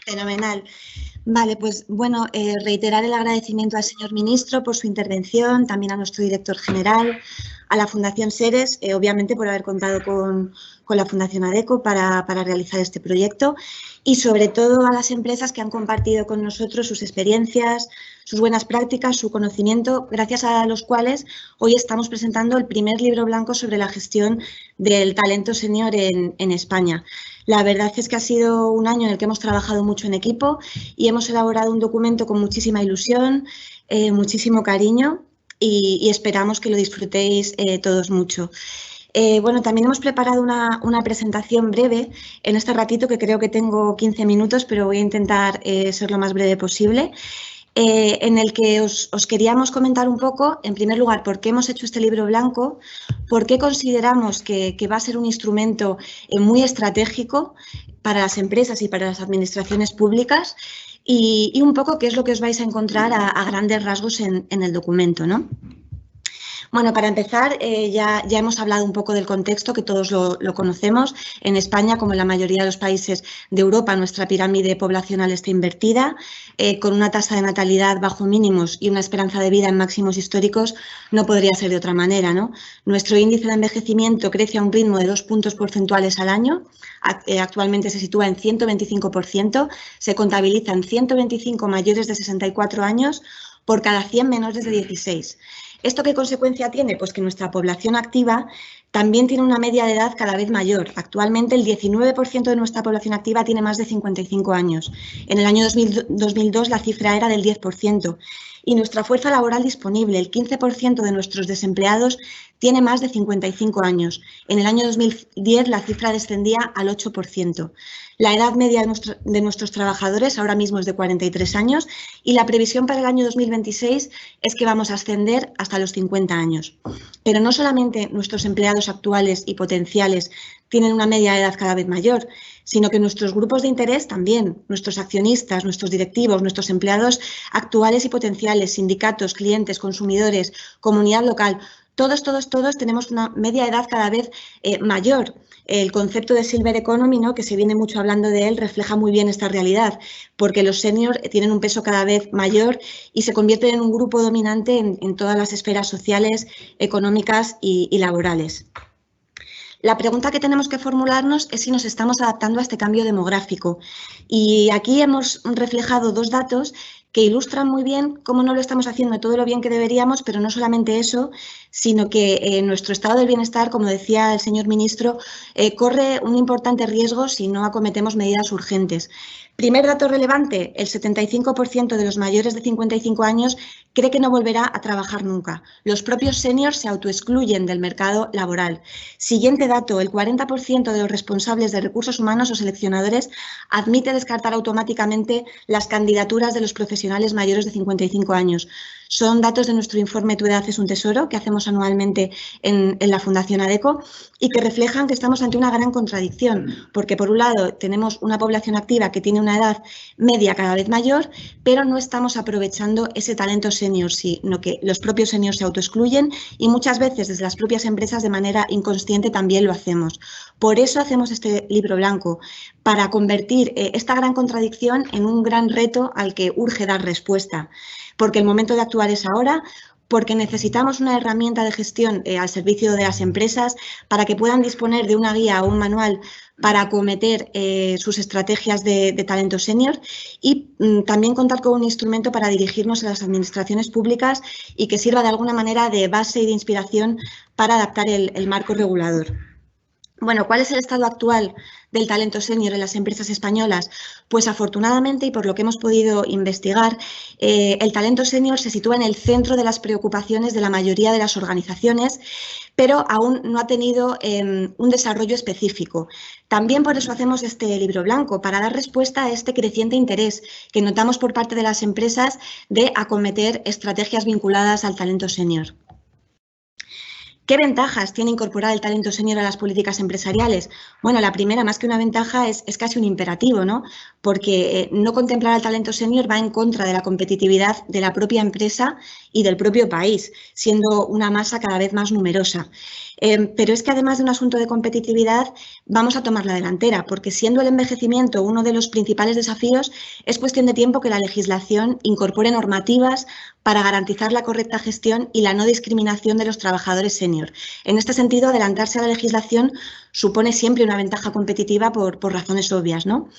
Fenomenal. Vale, pues bueno, reiterar el agradecimiento al señor ministro por su intervención, también a nuestro director general, a la Fundación Seres, obviamente por haber contado con la Fundación ADECO para realizar este proyecto, y sobre todo a las empresas que han compartido con nosotros sus experiencias, sus buenas prácticas, su conocimiento, gracias a los cuales hoy estamos presentando el primer libro blanco sobre la gestión del talento senior en España. La verdad es que ha sido un año en el que hemos trabajado mucho en equipo y hemos elaborado un documento con muchísima ilusión, muchísimo cariño y esperamos que lo disfrutéis todos mucho. Bueno, también hemos preparado una presentación breve en este ratito, que creo que tengo 15 minutos, pero voy a intentar ser lo más breve posible. En el que os queríamos comentar un poco, en primer lugar, por qué hemos hecho este libro blanco, por qué consideramos que va a ser un instrumento muy estratégico para las empresas y para las administraciones públicas y un poco qué es lo que os vais a encontrar a grandes rasgos en el documento, ¿no? Bueno, para empezar, ya hemos hablado un poco del contexto, que todos lo conocemos. En España, como en la mayoría de los países de Europa, nuestra pirámide poblacional está invertida, con una tasa de natalidad bajo mínimos y una esperanza de vida en máximos históricos. No podría ser de otra manera, ¿no? Nuestro índice de envejecimiento crece a un ritmo de 2 puntos porcentuales al año. Actualmente se sitúa en 125%, se contabilizan 125 mayores de 64 años por cada 100 menores de 16. ¿Esto qué consecuencia tiene? Pues que nuestra población activa también tiene una media de edad cada vez mayor. Actualmente el 19% de nuestra población activa tiene más de 55 años. En el año 2002 la cifra era del 10%. Y nuestra fuerza laboral disponible, el 15% de nuestros desempleados tiene más de 55 años. En el año 2010 la cifra descendía al 8%. La edad media de nuestros trabajadores ahora mismo es de 43 años y la previsión para el año 2026 es que vamos a ascender hasta los 50 años. Pero no solamente nuestros empleados actuales y potenciales tienen una media de edad cada vez mayor, sino que nuestros grupos de interés también, nuestros accionistas, nuestros directivos, nuestros empleados actuales y potenciales, sindicatos, clientes, consumidores, comunidad local, todos tenemos una media de edad cada vez mayor. El concepto de Silver Economy, ¿no?, que se viene mucho hablando de él, refleja muy bien esta realidad, porque los seniors tienen un peso cada vez mayor y se convierten en un grupo dominante en todas las esferas sociales, económicas y laborales. La pregunta que tenemos que formularnos es si nos estamos adaptando a este cambio demográfico. Y aquí hemos reflejado 2 datos que ilustran muy bien cómo no lo estamos haciendo todo lo bien que deberíamos, pero no solamente eso, sino que nuestro estado del bienestar, como decía el señor ministro, corre un importante riesgo si no acometemos medidas urgentes. Primer dato relevante, el 75% de los mayores de 55 años cree que no volverá a trabajar nunca. Los propios seniors se autoexcluyen del mercado laboral. Siguiente dato, el 40% de los responsables de recursos humanos o seleccionadores admite descartar automáticamente las candidaturas de los profesionales mayores de 55 años. Son datos de nuestro informe Tu edad es un tesoro, que hacemos anualmente en la Fundación ADECO y que reflejan que estamos ante una gran contradicción, porque por un lado tenemos una población activa que tiene una edad media cada vez mayor, pero no estamos aprovechando ese talento senior, sino que los propios seniors se autoexcluyen y muchas veces desde las propias empresas de manera inconsciente también lo hacemos. Por eso hacemos este libro blanco, para convertir esta gran contradicción en un gran reto al que urge dar respuesta. Porque el momento de actuar es ahora, porque necesitamos una herramienta de gestión al servicio de las empresas para que puedan disponer de una guía o un manual para acometer sus estrategias de talento senior y también contar con un instrumento para dirigirnos a las administraciones públicas y que sirva de alguna manera de base y de inspiración para adaptar el marco regulador. Bueno, ¿cuál es el estado actual del talento senior en las empresas españolas? Pues afortunadamente, y por lo que hemos podido investigar, el talento senior se sitúa en el centro de las preocupaciones de la mayoría de las organizaciones, pero aún no ha tenido un desarrollo específico. También por eso hacemos este libro blanco, para dar respuesta a este creciente interés que notamos por parte de las empresas de acometer estrategias vinculadas al talento senior. ¿Qué ventajas tiene incorporar el talento senior a las políticas empresariales? Bueno, la primera, más que una ventaja, es casi un imperativo, ¿no? Porque no contemplar al talento senior va en contra de la competitividad de la propia empresa y del propio país, siendo una masa cada vez más numerosa. Pero es que además de un asunto de competitividad, vamos a tomar la delantera, porque siendo el envejecimiento uno de los principales desafíos, es cuestión de tiempo que la legislación incorpore normativas para garantizar la correcta gestión y la no discriminación de los trabajadores senior. En este sentido, adelantarse a la legislación supone siempre una ventaja competitiva por razones obvias, ¿no?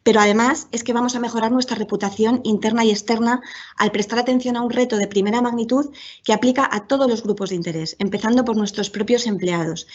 Pero además es que vamos a mejorar nuestra reputación interna y externa al prestar atención a un reto de primera magnitud que aplica a todos los grupos de interés, empezando por nuestros propios empleados.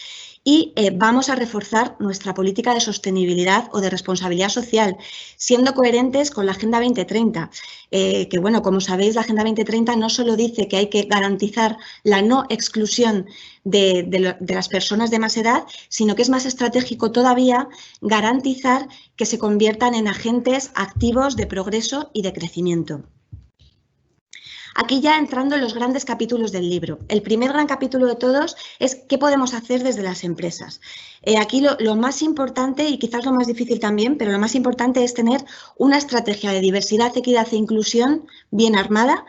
Y vamos a reforzar nuestra política de sostenibilidad o de responsabilidad social, siendo coherentes con la Agenda 2030, que, bueno, como sabéis, la Agenda 2030 no solo dice que hay que garantizar la no exclusión de las personas de más edad, sino que es más estratégico todavía garantizar que se conviertan en agentes activos de progreso y de crecimiento. Aquí ya entrando en los grandes capítulos del libro. El primer gran capítulo de todos es qué podemos hacer desde las empresas. Aquí lo más importante, y quizás lo más difícil también, pero lo más importante es tener una estrategia de diversidad, equidad e inclusión bien armada.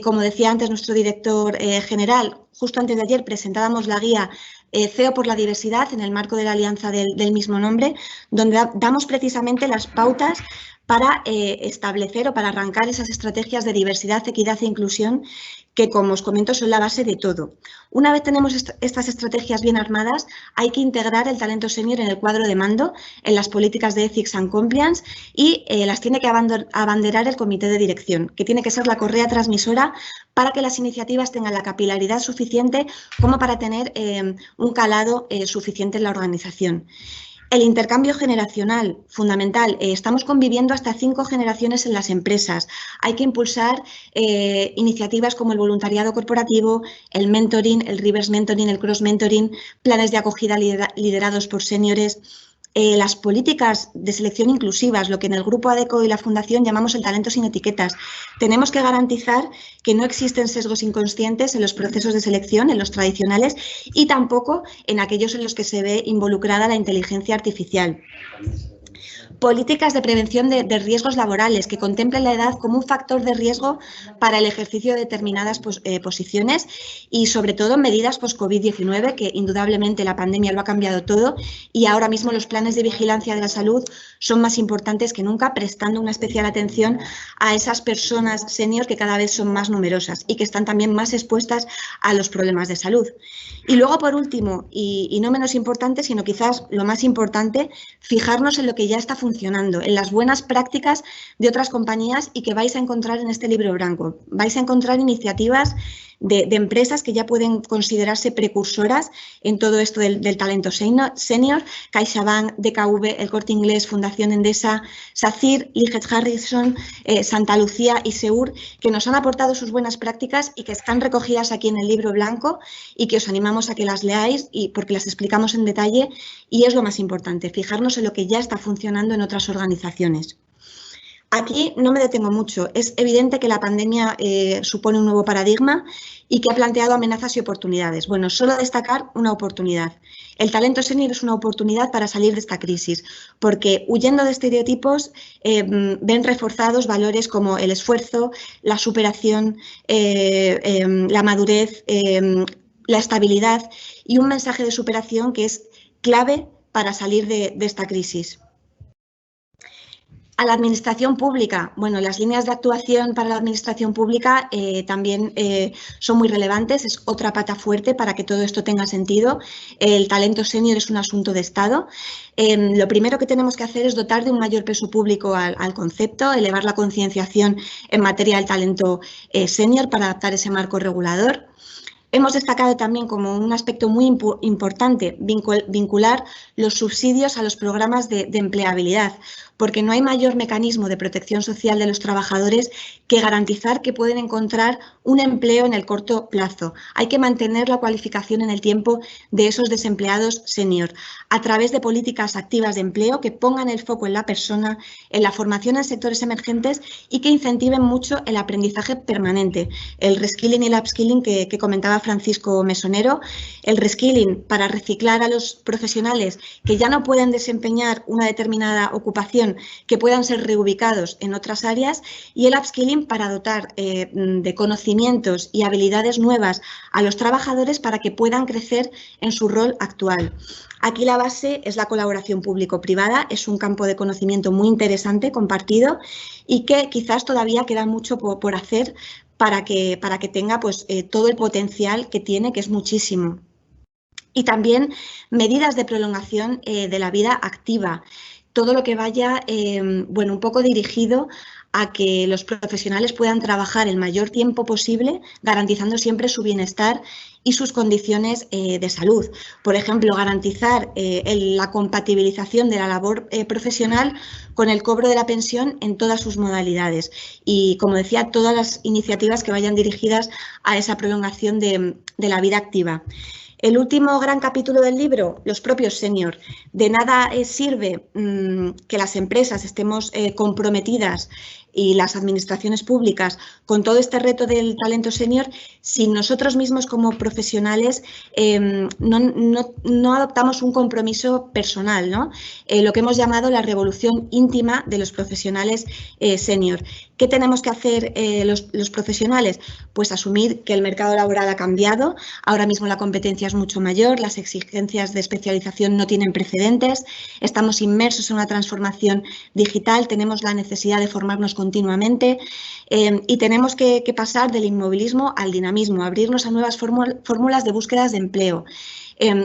Como decía antes nuestro director general, justo antes de ayer presentábamos la guía CEO por la diversidad en el marco de la alianza del mismo nombre, donde damos precisamente las pautas para establecer o para arrancar esas estrategias de diversidad, equidad e inclusión que, como os comento, son la base de todo. Una vez tenemos estas estrategias bien armadas, hay que integrar el talento senior en el cuadro de mando, en las políticas de Ethics and Compliance y las tiene que abanderar el comité de dirección, que tiene que ser la correa transmisora para que las iniciativas tengan la capilaridad suficiente como para tener un calado suficiente en la organización. El intercambio generacional, fundamental. Estamos conviviendo hasta 5 generaciones en las empresas. Hay que impulsar iniciativas como el voluntariado corporativo, el mentoring, el reverse mentoring, el cross mentoring, planes de acogida liderados por seniores. Las políticas de selección inclusivas, lo que en el Grupo ADECO y la Fundación llamamos el talento sin etiquetas. Tenemos que garantizar que no existen sesgos inconscientes en los procesos de selección, en los tradicionales, y tampoco en aquellos en los que se ve involucrada la inteligencia artificial. Políticas de prevención de riesgos laborales que contemplen la edad como un factor de riesgo para el ejercicio de determinadas posiciones y, sobre todo, medidas post-COVID-19, que indudablemente la pandemia lo ha cambiado todo y ahora mismo los planes de vigilancia de la salud son más importantes que nunca, prestando una especial atención a esas personas senior que cada vez son más numerosas y que están también más expuestas a los problemas de salud. Y luego, por último, y no menos importante, sino quizás lo más importante, fijarnos en lo que ya está funcionando, en las buenas prácticas de otras compañías y que vais a encontrar en este libro blanco. Vais a encontrar iniciativas de empresas que ya pueden considerarse precursoras en todo esto del talento senior, CaixaBank, DKV, El Corte Inglés, Fundación Endesa, SACIR, Liggett Harrison, Santa Lucía y Seur, que nos han aportado sus buenas prácticas y que están recogidas aquí en el libro blanco y que os animamos a que las leáis porque las explicamos en detalle y es lo más importante, fijarnos en lo que ya está funcionando en otras organizaciones. Aquí no me detengo mucho. Es evidente que la pandemia supone un nuevo paradigma y que ha planteado amenazas y oportunidades. Bueno, solo destacar una oportunidad. El talento senior es una oportunidad para salir de esta crisis, porque huyendo de estereotipos ven reforzados valores como el esfuerzo, la superación, la madurez, la estabilidad y un mensaje de superación que es clave para salir de esta crisis. A la administración pública, bueno, las líneas de actuación para la administración pública también son muy relevantes, es otra pata fuerte para que todo esto tenga sentido. El talento senior es un asunto de Estado. Lo primero que tenemos que hacer es dotar de un mayor peso público al concepto, elevar la concienciación en materia del talento senior para adaptar ese marco regulador. Hemos destacado también como un aspecto muy importante vincular los subsidios a los programas de empleabilidad, porque no hay mayor mecanismo de protección social de los trabajadores que garantizar que pueden encontrar un empleo en el corto plazo. Hay que mantener la cualificación en el tiempo de esos desempleados senior a través de políticas activas de empleo que pongan el foco en la persona, en la formación en sectores emergentes y que incentiven mucho el aprendizaje permanente, el reskilling y el upskilling que comentaba Francisco Mesonero, el reskilling para reciclar a los profesionales que ya no pueden desempeñar una determinada ocupación, que puedan ser reubicados en otras áreas, y el upskilling para dotar de conocimientos y habilidades nuevas a los trabajadores para que puedan crecer en su rol actual. Aquí la base es la colaboración público-privada, es un campo de conocimiento muy interesante, compartido, y que quizás todavía queda mucho por hacer para que tenga pues, todo el potencial que tiene, que es muchísimo. Y también medidas de prolongación de la vida activa, todo lo que vaya bueno, un poco dirigido a que los profesionales puedan trabajar el mayor tiempo posible, garantizando siempre su bienestar y sus condiciones de salud. Por ejemplo, garantizar la compatibilización de la labor profesional con el cobro de la pensión en todas sus modalidades. Y, como decía, todas las iniciativas que vayan dirigidas a esa prolongación de la vida activa. El último gran capítulo del libro, los propios senior. De nada sirve que las empresas estemos comprometidas y las administraciones públicas con todo este reto del talento senior si nosotros mismos como profesionales no adoptamos un compromiso personal, ¿no? Lo que hemos llamado la revolución íntima de los profesionales senior. ¿Qué tenemos que hacer los profesionales? Pues asumir que el mercado laboral ha cambiado, ahora mismo la competencia es mucho mayor, las exigencias de especialización no tienen precedentes, estamos inmersos en una transformación digital, tenemos la necesidad de formarnos continuamente y tenemos que pasar del inmovilismo al dinamismo, abrirnos a nuevas fórmulas de búsquedas de empleo.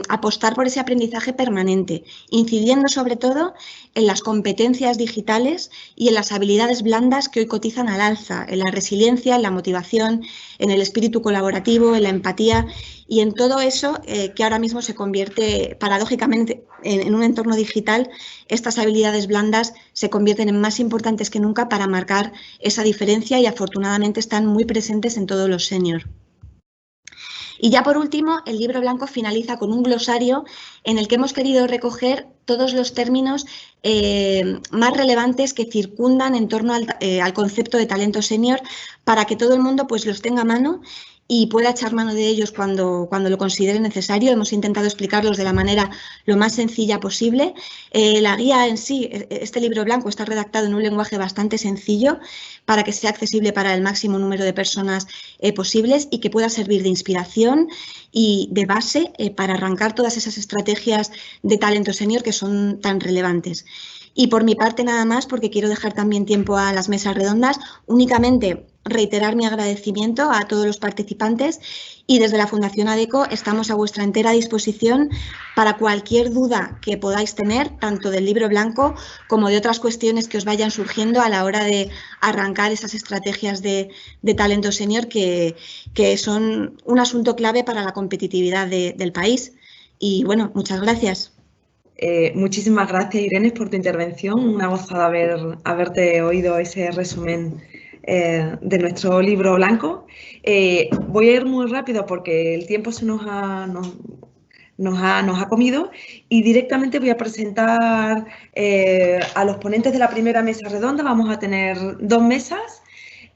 Apostar por ese aprendizaje permanente, incidiendo sobre todo en las competencias digitales y en las habilidades blandas que hoy cotizan al alza, en la resiliencia, en la motivación, en el espíritu colaborativo, en la empatía y en todo eso que ahora mismo se convierte paradójicamente en un entorno digital. Estas habilidades blandas se convierten en más importantes que nunca para marcar esa diferencia y afortunadamente están muy presentes en todos los senior. Y ya por último, el libro blanco finaliza con un glosario en el que hemos querido recoger todos los términos más relevantes que circundan en torno al concepto de talento senior para que todo el mundo pues, los tenga a mano y pueda echar mano de ellos cuando lo considere necesario. Hemos intentado explicarlos de la manera lo más sencilla posible. La guía en sí, este libro blanco, está redactado en un lenguaje bastante sencillo para que sea accesible para el máximo número de personas posibles y que pueda servir de inspiración y de base para arrancar todas esas estrategias de talento senior que son tan relevantes. Y por mi parte nada más, porque quiero dejar también tiempo a las mesas redondas, únicamente reiterar mi agradecimiento a todos los participantes y desde la Fundación ADECO estamos a vuestra entera disposición para cualquier duda que podáis tener, tanto del libro blanco como de otras cuestiones que os vayan surgiendo a la hora de arrancar esas estrategias de talento senior que son un asunto clave para la competitividad del país. Y bueno, muchas gracias. Muchísimas gracias, Irene, por tu intervención. Una gozada haberte oído ese resumen de nuestro libro blanco. Voy a ir muy rápido porque el tiempo se nos ha comido y directamente voy a presentar a los ponentes de la primera mesa redonda. Vamos a tener 2 mesas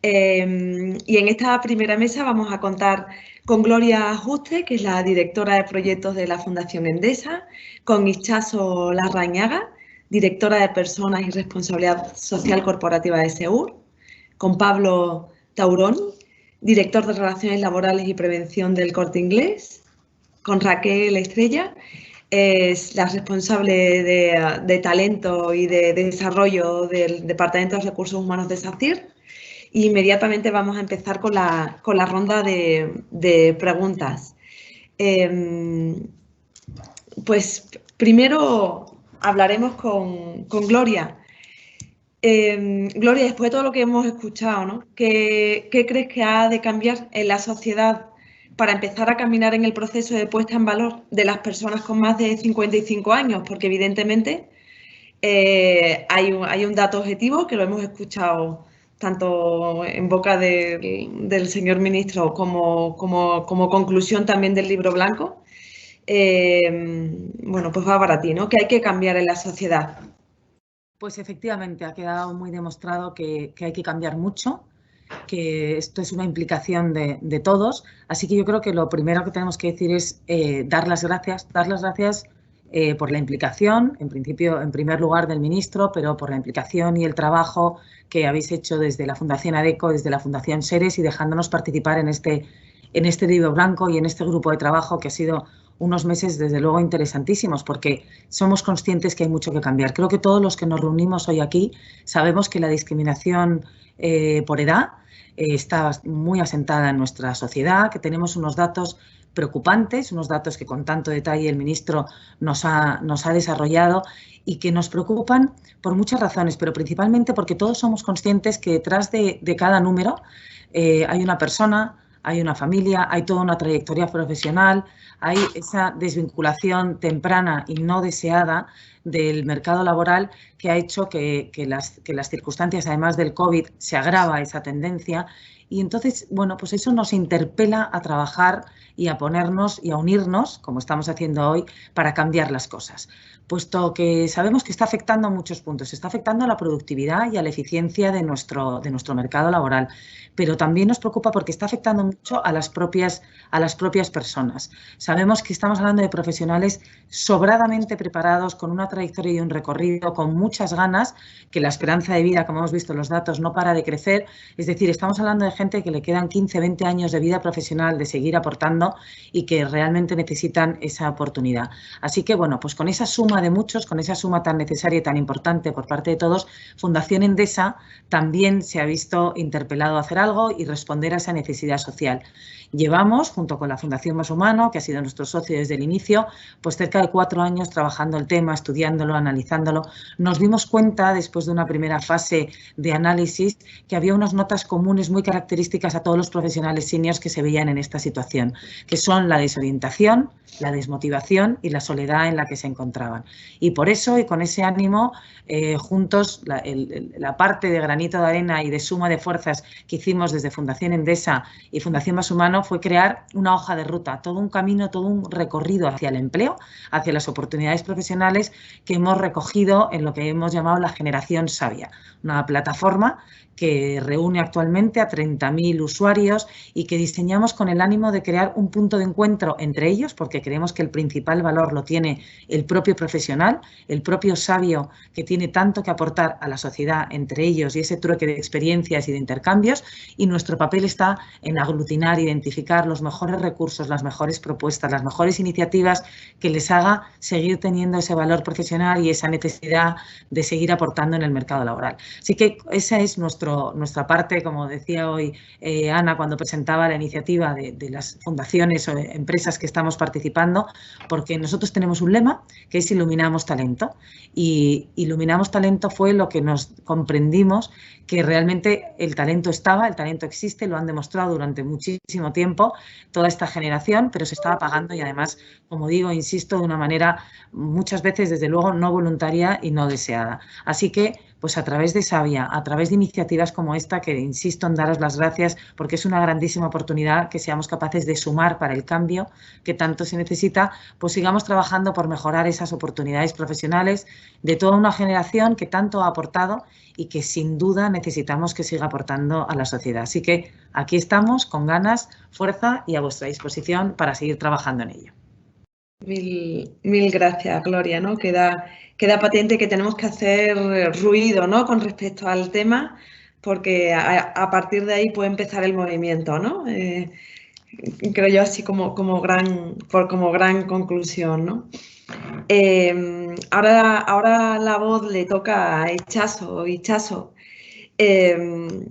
y en esta primera mesa vamos a contar con Gloria Juste, que es la directora de proyectos de la Fundación Endesa, con Itxaso Larrañaga, directora de Personas y Responsabilidad Social Corporativa de SEUR, con Pablo Taurón, director de Relaciones Laborales y Prevención del Corte Inglés, con Raquel Estrella, es la responsable de talento y de desarrollo del Departamento de Recursos Humanos de SACIR. Y inmediatamente vamos a empezar con la ronda de preguntas. Pues primero hablaremos con Gloria. Gloria, después de todo lo que hemos escuchado, ¿no? ¿Qué crees que ha de cambiar en la sociedad para empezar a caminar en el proceso de puesta en valor de las personas con más de 55 años? Porque evidentemente Hay un dato objetivo que lo hemos escuchado tanto en boca del señor ministro como conclusión también del libro blanco. Bueno, pues va para ti, ¿no? ¿Qué hay que cambiar en la sociedad? Pues efectivamente ha quedado muy demostrado que hay que cambiar mucho, que esto es una implicación de todos. Así que yo creo que lo primero que tenemos que decir es dar las gracias por la implicación, en principio, en primer lugar, del ministro, pero por la implicación y el trabajo que habéis hecho desde la Fundación ADECO, desde la Fundación Seres y dejándonos participar en este libro blanco y en este grupo de trabajo que ha sido unos meses, desde luego, interesantísimos, porque somos conscientes que hay mucho que cambiar. Creo que todos los que nos reunimos hoy aquí sabemos que la discriminación por edad está muy asentada en nuestra sociedad, que tenemos unos datos preocupantes, unos datos que con tanto detalle el ministro nos ha desarrollado y que nos preocupan por muchas razones, pero principalmente porque todos somos conscientes que detrás de cada número hay una persona, hay una familia, hay toda una trayectoria profesional, hay esa desvinculación temprana y no deseada del mercado laboral que ha hecho que las circunstancias, además del COVID, se agrava esa tendencia. Y entonces, bueno, pues eso nos interpela a trabajar y a ponernos y a unirnos, como estamos haciendo hoy, para cambiar las cosas. Puesto que sabemos que está afectando a muchos puntos, está afectando a la productividad y a la eficiencia de nuestro mercado laboral, pero también nos preocupa porque está afectando mucho a las propias personas. Sabemos que estamos hablando de profesionales sobradamente preparados, con una trayectoria y un recorrido, con muchas ganas, que la esperanza de vida, como hemos visto en los datos, no para de crecer. Es decir, estamos hablando de gente que le quedan 15, 20 años de vida profesional, de seguir aportando y que realmente necesitan esa oportunidad. Así que, bueno, pues con esa suma de muchos, con esa suma tan necesaria y tan importante por parte de todos, Fundación Endesa también se ha visto interpelado a hacer algo y responder a esa necesidad social. Llevamos, junto con la Fundación Más Humano, que ha sido nuestro socio desde el inicio, pues cerca de 4 años trabajando el tema, estudiándolo, analizándolo. Nos dimos cuenta, después de una primera fase de análisis, que había unas notas comunes muy características a todos los profesionales seniors que se veían en esta situación, que son la desorientación, la desmotivación y la soledad en la que se encontraban. Y por eso, y con ese ánimo, juntos, la parte de granito de arena y de suma de fuerzas que hicimos desde Fundación Endesa y Fundación Más Humano fue crear una hoja de ruta, todo un camino, todo un recorrido hacia el empleo, hacia las oportunidades profesionales que hemos recogido en lo que hemos llamado la Generación Sabia, una plataforma que reúne actualmente a 30.000 usuarios y que diseñamos con el ánimo de crear un punto de encuentro entre ellos, porque creemos que el principal valor lo tiene el propio profesional, el propio sabio que tiene tanto que aportar a la sociedad entre ellos y ese trueque de experiencias y de intercambios, y nuestro papel está en aglutinar, identificar los mejores recursos, las mejores propuestas, las mejores iniciativas que les haga seguir teniendo ese valor profesional y esa necesidad de seguir aportando en el mercado laboral. Así que esa es nuestra parte, como decía hoy Ana cuando presentaba la iniciativa de las fundaciones o empresas que estamos participando, porque nosotros tenemos un lema que es Iluminamos Talento, y Iluminamos Talento fue lo que nos comprendimos, que realmente el talento estaba, el talento existe, lo han demostrado durante muchísimo tiempo toda esta generación, pero se estaba apagando y además, como digo, insisto, de una manera muchas veces desde luego no voluntaria y no deseada. Así que pues a través de Sabia, a través de iniciativas como esta, que insisto en daros las gracias porque es una grandísima oportunidad que seamos capaces de sumar para el cambio que tanto se necesita, pues sigamos trabajando por mejorar esas oportunidades profesionales de toda una generación que tanto ha aportado y que sin duda necesitamos que siga aportando a la sociedad. Así que aquí estamos con ganas, fuerza y a vuestra disposición para seguir trabajando en ello. Mil gracias, Gloria, ¿no? Queda patente que tenemos que hacer ruido, ¿no?, con respecto al tema, porque a partir de ahí puede empezar el movimiento, ¿no? Creo yo así como gran conclusión, ¿no? Ahora la voz le toca a Itxaso. En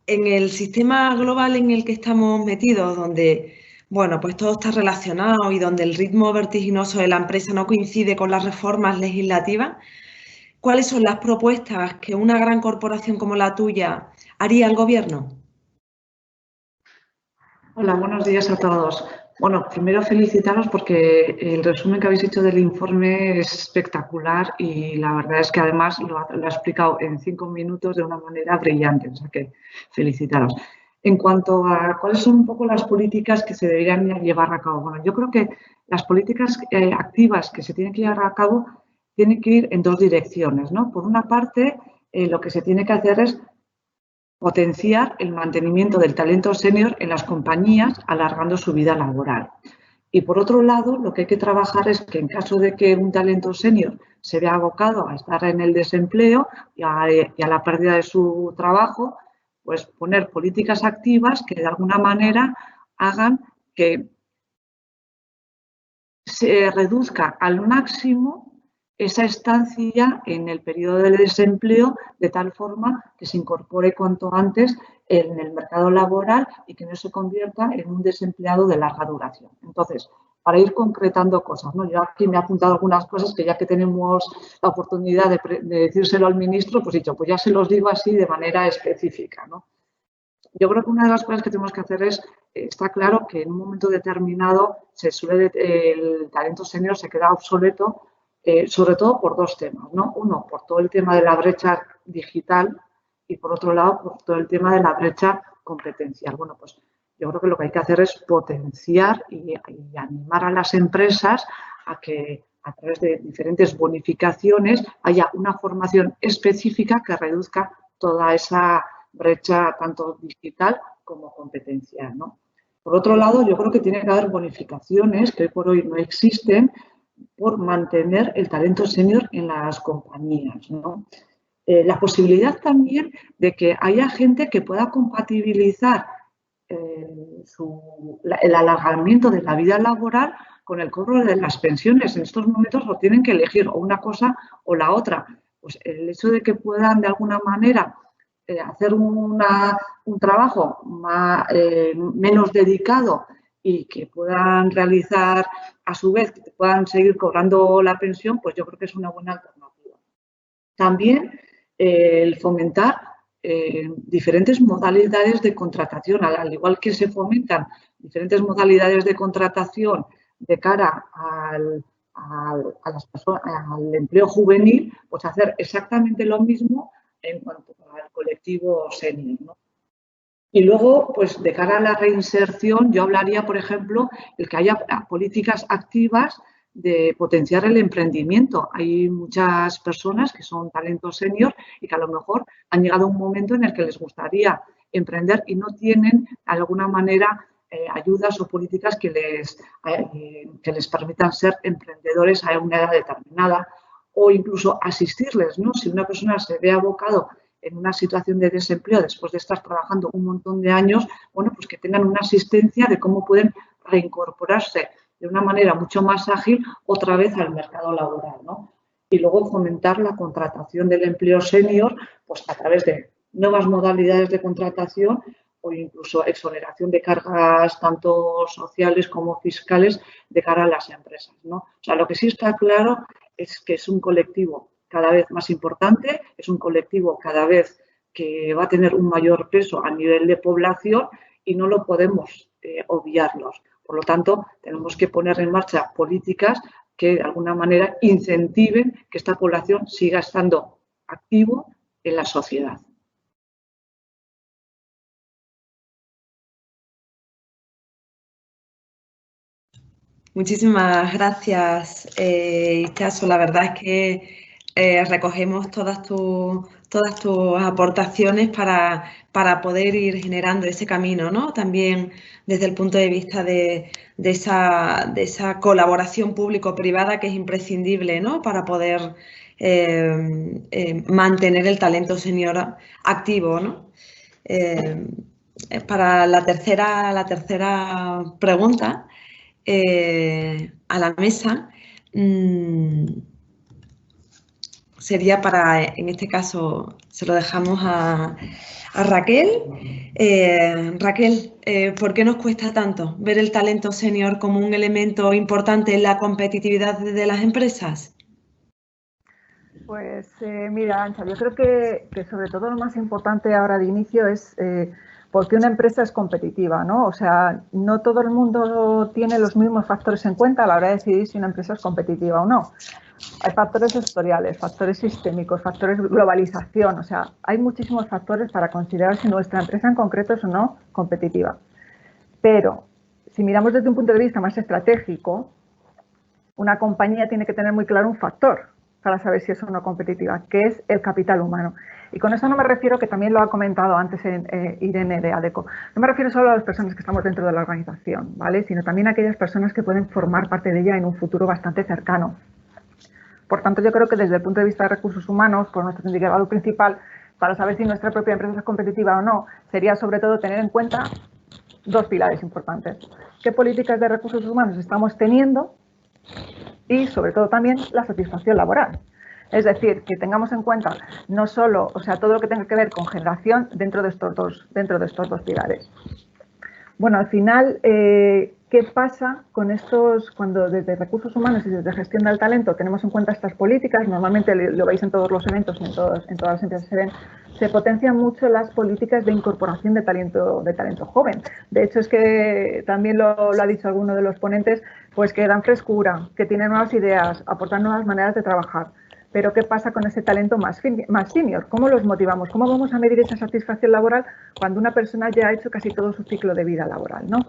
el sistema global en el que estamos metidos, donde bueno, pues todo está relacionado y donde el ritmo vertiginoso de la empresa no coincide con las reformas legislativas, ¿cuáles son las propuestas que una gran corporación como la tuya haría al Gobierno? Hola, buenos días a todos. Bueno, primero felicitaros porque el resumen que habéis hecho del informe es espectacular y la verdad es que además lo ha explicado en 5 minutos de una manera brillante, o sea que felicitaros. En cuanto a cuáles son un poco las políticas que se deberían llevar a cabo, bueno, yo creo que las políticas activas que se tienen que llevar a cabo tienen que ir en dos direcciones, ¿no? Por una parte, lo que se tiene que hacer es potenciar el mantenimiento del talento senior en las compañías, alargando su vida laboral. Y por otro lado, lo que hay que trabajar es que en caso de que un talento senior se vea abocado a estar en el desempleo y a la pérdida de su trabajo, pues poner políticas activas que de alguna manera hagan que se reduzca al máximo esa estancia en el periodo de desempleo de tal forma que se incorpore cuanto antes en el mercado laboral y que no se convierta en un desempleado de larga duración. Entonces, para ir concretando cosas, ¿no? Yo aquí me he apuntado algunas cosas que ya que tenemos la oportunidad de decírselo al ministro, pues dicho, pues ya se los digo así de manera específica, ¿no? Yo creo que una de las cosas que tenemos que hacer es, está claro que en un momento determinado el talento senior se queda obsoleto, sobre todo por dos temas, ¿no? Uno, por todo el tema de la brecha digital y por otro lado, por todo el tema de la brecha competencial. Bueno, pues yo creo que lo que hay que hacer es potenciar y animar a las empresas a que a través de diferentes bonificaciones haya una formación específica que reduzca toda esa brecha tanto digital como competencial, ¿no? Por otro lado, yo creo que tiene que haber bonificaciones que hoy por hoy no existen por mantener el talento senior en las compañías, ¿no? La posibilidad también de que haya gente que pueda compatibilizar el alargamiento de la vida laboral con el cobro de las pensiones. En estos momentos lo tienen que elegir o una cosa o la otra. Pues el hecho de que puedan de alguna manera hacer un trabajo menos dedicado y que puedan realizar a su vez, que puedan seguir cobrando la pensión, pues yo creo que es una buena alternativa. También el fomentar diferentes modalidades de contratación, al igual que se fomentan diferentes modalidades de contratación de cara al empleo juvenil, pues hacer exactamente lo mismo en cuanto al colectivo senior, ¿no? Y luego, pues de cara a la reinserción, yo hablaría, por ejemplo, el que haya políticas activas de potenciar el emprendimiento. Hay muchas personas que son talentos senior y que a lo mejor han llegado a un momento en el que les gustaría emprender y no tienen, de alguna manera, ayudas o políticas que les permitan ser emprendedores a una edad determinada o incluso asistirles, ¿no? Si una persona se ve abocado en una situación de desempleo después de estar trabajando un montón de años, bueno, pues que tengan una asistencia de cómo pueden reincorporarse de una manera mucho más ágil otra vez al mercado laboral, ¿no? Y luego fomentar la contratación del empleo senior, pues a través de nuevas modalidades de contratación o incluso exoneración de cargas tanto sociales como fiscales de cara a las empresas, ¿no? O sea, lo que sí está claro es que es un colectivo cada vez más importante, es un colectivo cada vez que va a tener un mayor peso a nivel de población y no lo podemos obviarlos. Por lo tanto, tenemos que poner en marcha políticas que de alguna manera incentiven que esta población siga estando activo en la sociedad. Muchísimas gracias, Itxaso. La verdad es que recogemos todas tus aportaciones para poder ir generando ese camino, ¿no? También desde el punto de vista de esa colaboración público-privada que es imprescindible, ¿no? Para poder mantener el talento senior activo, ¿no? Para la tercera pregunta a la mesa, sería en este caso, se lo dejamos a Raquel. Raquel, ¿por qué nos cuesta tanto ver el talento senior como un elemento importante en la competitividad de las empresas? Pues mira, Ancha, yo creo que sobre todo lo más importante ahora de inicio es por qué una empresa es competitiva, ¿no? O sea, no todo el mundo tiene los mismos factores en cuenta a la hora de decidir si una empresa es competitiva o no. Hay factores sectoriales, factores sistémicos, factores de globalización, o sea, hay muchísimos factores para considerar si nuestra empresa en concreto es o no competitiva. Pero si miramos desde un punto de vista más estratégico, una compañía tiene que tener muy claro un factor para saber si es o no competitiva, que es el capital humano. Y con eso no me refiero, que también lo ha comentado antes Irene de ADECO, no me refiero solo a las personas que estamos dentro de la organización, ¿vale? Sino también a aquellas personas que pueden formar parte de ella en un futuro bastante cercano. Por tanto, yo creo que desde el punto de vista de recursos humanos, por nuestro indicador principal, para saber si nuestra propia empresa es competitiva o no, sería sobre todo tener en cuenta dos pilares importantes. ¿Qué políticas de recursos humanos estamos teniendo? Y sobre todo también la satisfacción laboral. Es decir, que tengamos en cuenta no solo, o sea, todo lo que tenga que ver con generación dentro de estos dos pilares. Bueno, al final, ¿qué pasa con estos, cuando desde recursos humanos y desde gestión del talento tenemos en cuenta estas políticas? Normalmente lo veis en todos los eventos y en todas las empresas se ven, se potencian mucho las políticas de incorporación de talento joven. De hecho, es que también lo ha dicho alguno de los ponentes, pues que dan frescura, que tienen nuevas ideas, aportan nuevas maneras de trabajar. Pero ¿qué pasa con ese talento más senior? ¿Cómo los motivamos? ¿Cómo vamos a medir esa satisfacción laboral cuando una persona ya ha hecho casi todo su ciclo de vida laboral, ¿no?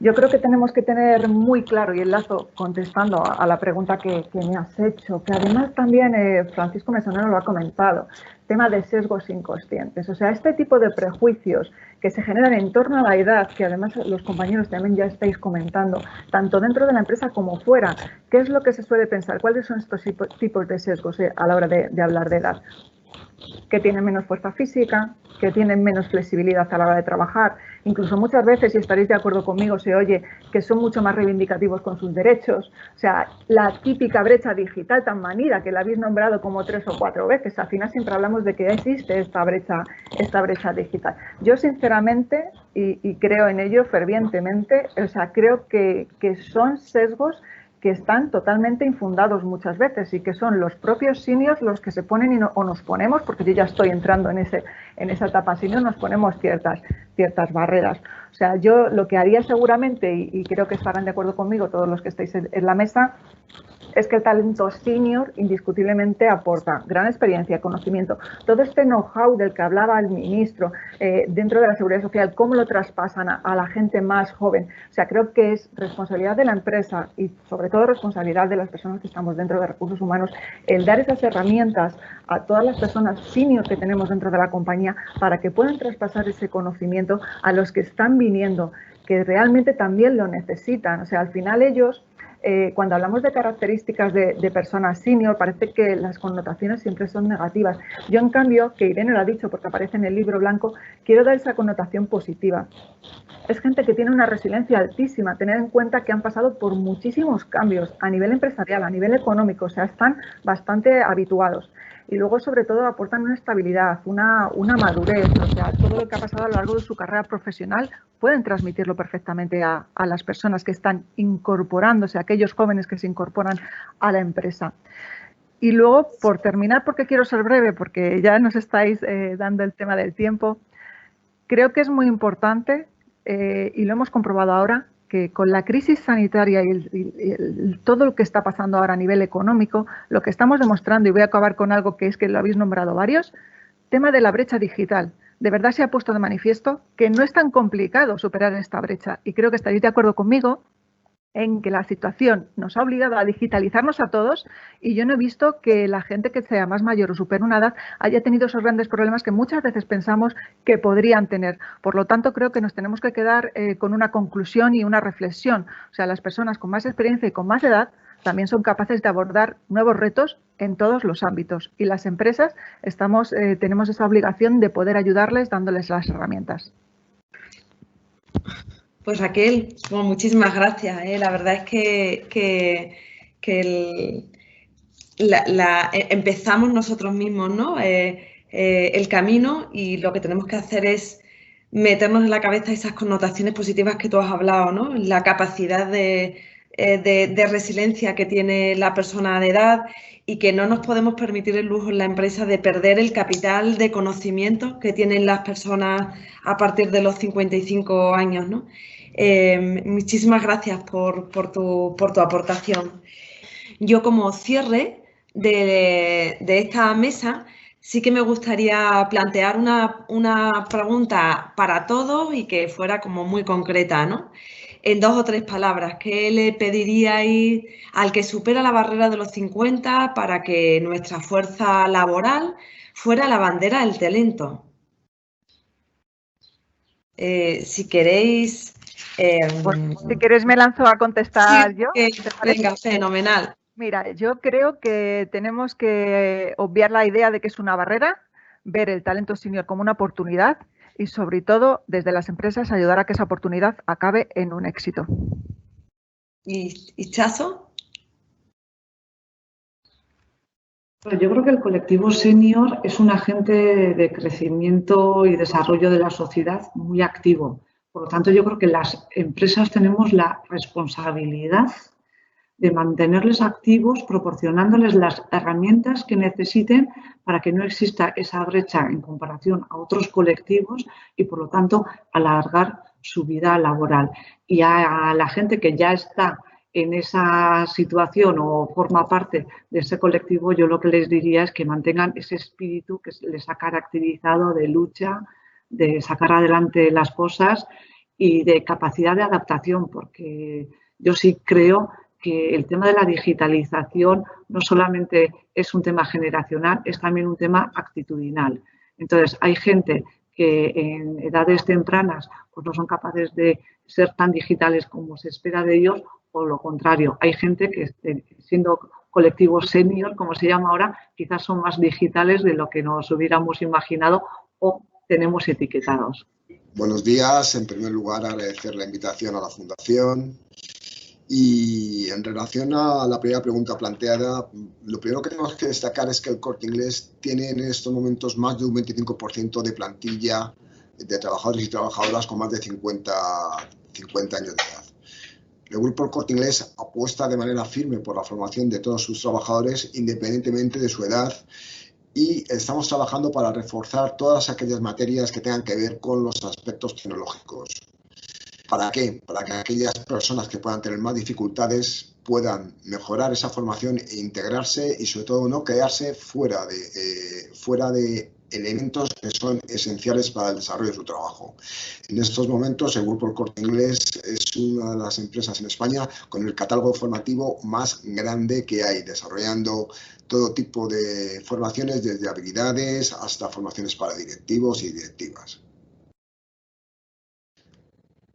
Yo creo que tenemos que tener muy claro, y enlazo contestando a la pregunta que me has hecho, que además también Francisco Mesonero lo ha comentado, tema de sesgos inconscientes. O sea, este tipo de prejuicios que se generan en torno a la edad, que además los compañeros también ya estáis comentando, tanto dentro de la empresa como fuera, ¿qué es lo que se suele pensar? ¿Cuáles son estos tipos de sesgos a la hora de hablar de edad? Que tienen menos fuerza física, que tienen menos flexibilidad a la hora de trabajar. Incluso muchas veces, y estaréis de acuerdo conmigo, se oye que son mucho más reivindicativos con sus derechos. O sea, la típica brecha digital tan manida, que la habéis nombrado como 3 o 4 veces. Al final siempre hablamos de que existe esta brecha digital. Yo sinceramente, y creo en ello fervientemente, o sea, creo que son sesgos que están totalmente infundados muchas veces y que son los propios seniors los que se ponen o nos ponemos, porque yo ya estoy entrando en esa etapa senior, nos ponemos ciertas barreras. O sea, yo lo que haría seguramente, y creo que estarán de acuerdo conmigo todos los que estáis en la mesa, es que el talento senior indiscutiblemente aporta gran experiencia, conocimiento, todo este know-how del que hablaba el ministro dentro de la seguridad social, cómo lo traspasan a la gente más joven. O sea, creo que es responsabilidad de la empresa y sobre todo responsabilidad de las personas que estamos dentro de recursos humanos el dar esas herramientas a todas las personas senior que tenemos dentro de la compañía para que puedan traspasar ese conocimiento a los que están viniendo, que realmente también lo necesitan. O sea, al final ellos... cuando hablamos de características de personas senior, parece que las connotaciones siempre son negativas. Yo, en cambio, que Irene lo ha dicho porque aparece en el libro blanco, quiero dar esa connotación positiva. Es gente que tiene una resiliencia altísima, tener en cuenta que han pasado por muchísimos cambios a nivel empresarial, a nivel económico, o sea, están bastante habituados. Y luego, sobre todo, aportan una estabilidad, una madurez, o sea, todo lo que ha pasado a lo largo de su carrera profesional pueden transmitirlo perfectamente a las personas que están incorporándose, a aquellos jóvenes que se incorporan a la empresa. Y luego, por terminar, porque quiero ser breve, porque ya nos estáis dando el tema del tiempo, creo que es muy importante, y lo hemos comprobado ahora, que con la crisis sanitaria y todo lo que está pasando ahora a nivel económico, lo que estamos demostrando, y voy a acabar con algo que es que lo habéis nombrado varios, tema de la brecha digital. De verdad se ha puesto de manifiesto que no es tan complicado superar esta brecha y creo que estaréis de acuerdo conmigo en que la situación nos ha obligado a digitalizarnos a todos y yo no he visto que la gente que sea más mayor o supere una edad haya tenido esos grandes problemas que muchas veces pensamos que podrían tener. Por lo tanto, creo que nos tenemos que quedar con una conclusión y una reflexión. O sea, las personas con más experiencia y con más edad también son capaces de abordar nuevos retos en todos los ámbitos y las empresas tenemos esa obligación de poder ayudarles dándoles las herramientas. Pues Raquel, bueno, muchísimas gracias. La verdad es que empezamos nosotros mismos, ¿no? El camino y lo que tenemos que hacer es meternos en la cabeza esas connotaciones positivas que tú has hablado, ¿no? La capacidad de de resiliencia que tiene la persona de edad y que no nos podemos permitir el lujo en la empresa de perder el capital de conocimiento que tienen las personas a partir de los 55 años, ¿no? Muchísimas gracias por tu aportación. Yo, como cierre de esta mesa, sí que me gustaría plantear una pregunta para todos y que fuera como muy concreta, ¿no? En 2 o 3 palabras, ¿qué le pediríais al que supera la barrera de los 50 para que nuestra fuerza laboral fuera la bandera del talento? Si queréis... Pues, si queréis me lanzo a contestar sí, yo. Venga, fenomenal. Mira, yo creo que tenemos que obviar la idea de que es una barrera, ver el talento senior como una oportunidad y, sobre todo, desde las empresas, ayudar a que esa oportunidad acabe en un éxito. ¿Y Chazo? Yo creo que el colectivo senior es un agente de crecimiento y desarrollo de la sociedad muy activo. Por lo tanto, yo creo que las empresas tenemos la responsabilidad de mantenerles activos, proporcionándoles las herramientas que necesiten para que no exista esa brecha en comparación a otros colectivos y, por lo tanto, alargar su vida laboral. Y a la gente que ya está en esa situación o forma parte de ese colectivo, yo lo que les diría es que mantengan ese espíritu que les ha caracterizado de lucha, de sacar adelante las cosas y de capacidad de adaptación, porque yo sí creo que el tema de la digitalización no solamente es un tema generacional, es también un tema actitudinal. Entonces, hay gente que en edades tempranas pues no son capaces de ser tan digitales como se espera de ellos, o lo contrario, hay gente que, siendo colectivo senior, como se llama ahora, quizás son más digitales de lo que nos hubiéramos imaginado o tenemos etiquetados. Buenos días. En primer lugar, agradecer la invitación a la Fundación. Y en relación a la primera pregunta planteada, lo primero que tenemos que destacar es que el Corte Inglés tiene en estos momentos más de un 25% de plantilla de trabajadores y trabajadoras con más de 50 años de edad. El Grupo El Corte Inglés apuesta de manera firme por la formación de todos sus trabajadores independientemente de su edad y estamos trabajando para reforzar todas aquellas materias que tengan que ver con los aspectos tecnológicos. ¿Para qué? Para que aquellas personas que puedan tener más dificultades puedan mejorar esa formación e integrarse y, sobre todo, no quedarse fuera de elementos que son esenciales para el desarrollo de su trabajo. En estos momentos, el Grupo El Corte Inglés es una de las empresas en España con el catálogo formativo más grande que hay, desarrollando todo tipo de formaciones, desde habilidades hasta formaciones para directivos y directivas.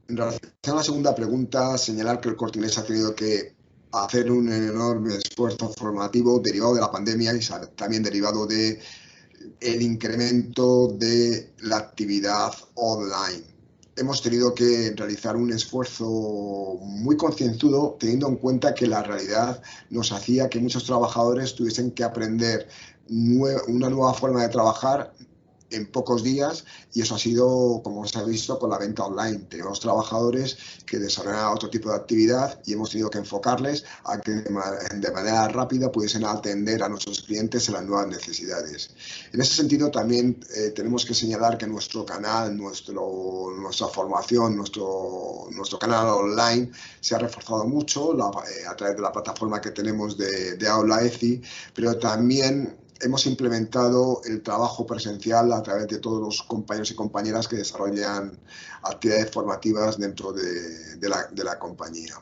En relación a la segunda pregunta, señalar que el Corte Inglés ha tenido que hacer un enorme esfuerzo formativo derivado de la pandemia y también derivado del incremento de la actividad online. Hemos tenido que realizar un esfuerzo muy concienzudo, teniendo en cuenta que la realidad nos hacía que muchos trabajadores tuviesen que aprender una nueva forma de trabajar en pocos días, y eso ha sido, como se ha visto, con la venta online. Tenemos trabajadores que desarrollan otro tipo de actividad y hemos tenido que enfocarles a que de manera rápida pudiesen atender a nuestros clientes en las nuevas necesidades. En ese sentido, también tenemos que señalar que nuestro canal, nuestra formación, nuestro canal online se ha reforzado mucho a través de la plataforma que tenemos de Aula ECI, pero también hemos implementado el trabajo presencial a través de todos los compañeros y compañeras que desarrollan actividades formativas dentro de la compañía.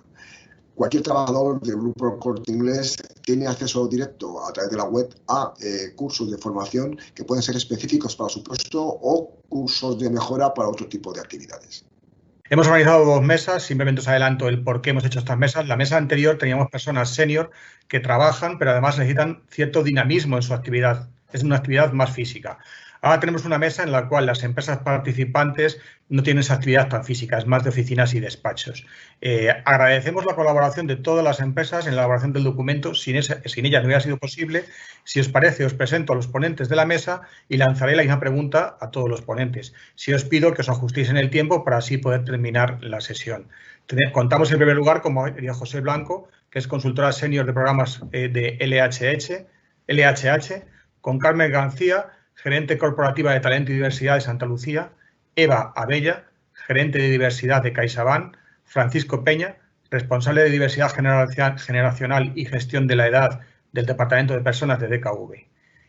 Cualquier trabajador del Grupo Corte Inglés tiene acceso directo a través de la web a cursos de formación que pueden ser específicos para su puesto o cursos de mejora para otro tipo de actividades. Hemos organizado 2 mesas, simplemente os adelanto el por qué hemos hecho estas mesas. La mesa anterior teníamos personas senior que trabajan, pero además necesitan cierto dinamismo en su actividad. Es una actividad más física. Ahora tenemos una mesa en la cual las empresas participantes no tienen esa actividad tan física, es más de oficinas y despachos. Agradecemos la colaboración de todas las empresas en la elaboración del documento. Sin ellas no hubiera sido posible. Si os parece, os presento a los ponentes de la mesa y lanzaré la misma pregunta a todos los ponentes. Si os pido que os ajustéis en el tiempo para así poder terminar la sesión. Contamos en primer lugar con María José Blanco, que es consultora senior de programas de LHH, con Carmen García, gerente corporativa de Talento y Diversidad de Santa Lucía, Eva Abella, gerente de Diversidad de CaixaBank, Francisco Peña, responsable de Diversidad Generacional y Gestión de la Edad del Departamento de Personas de DKV.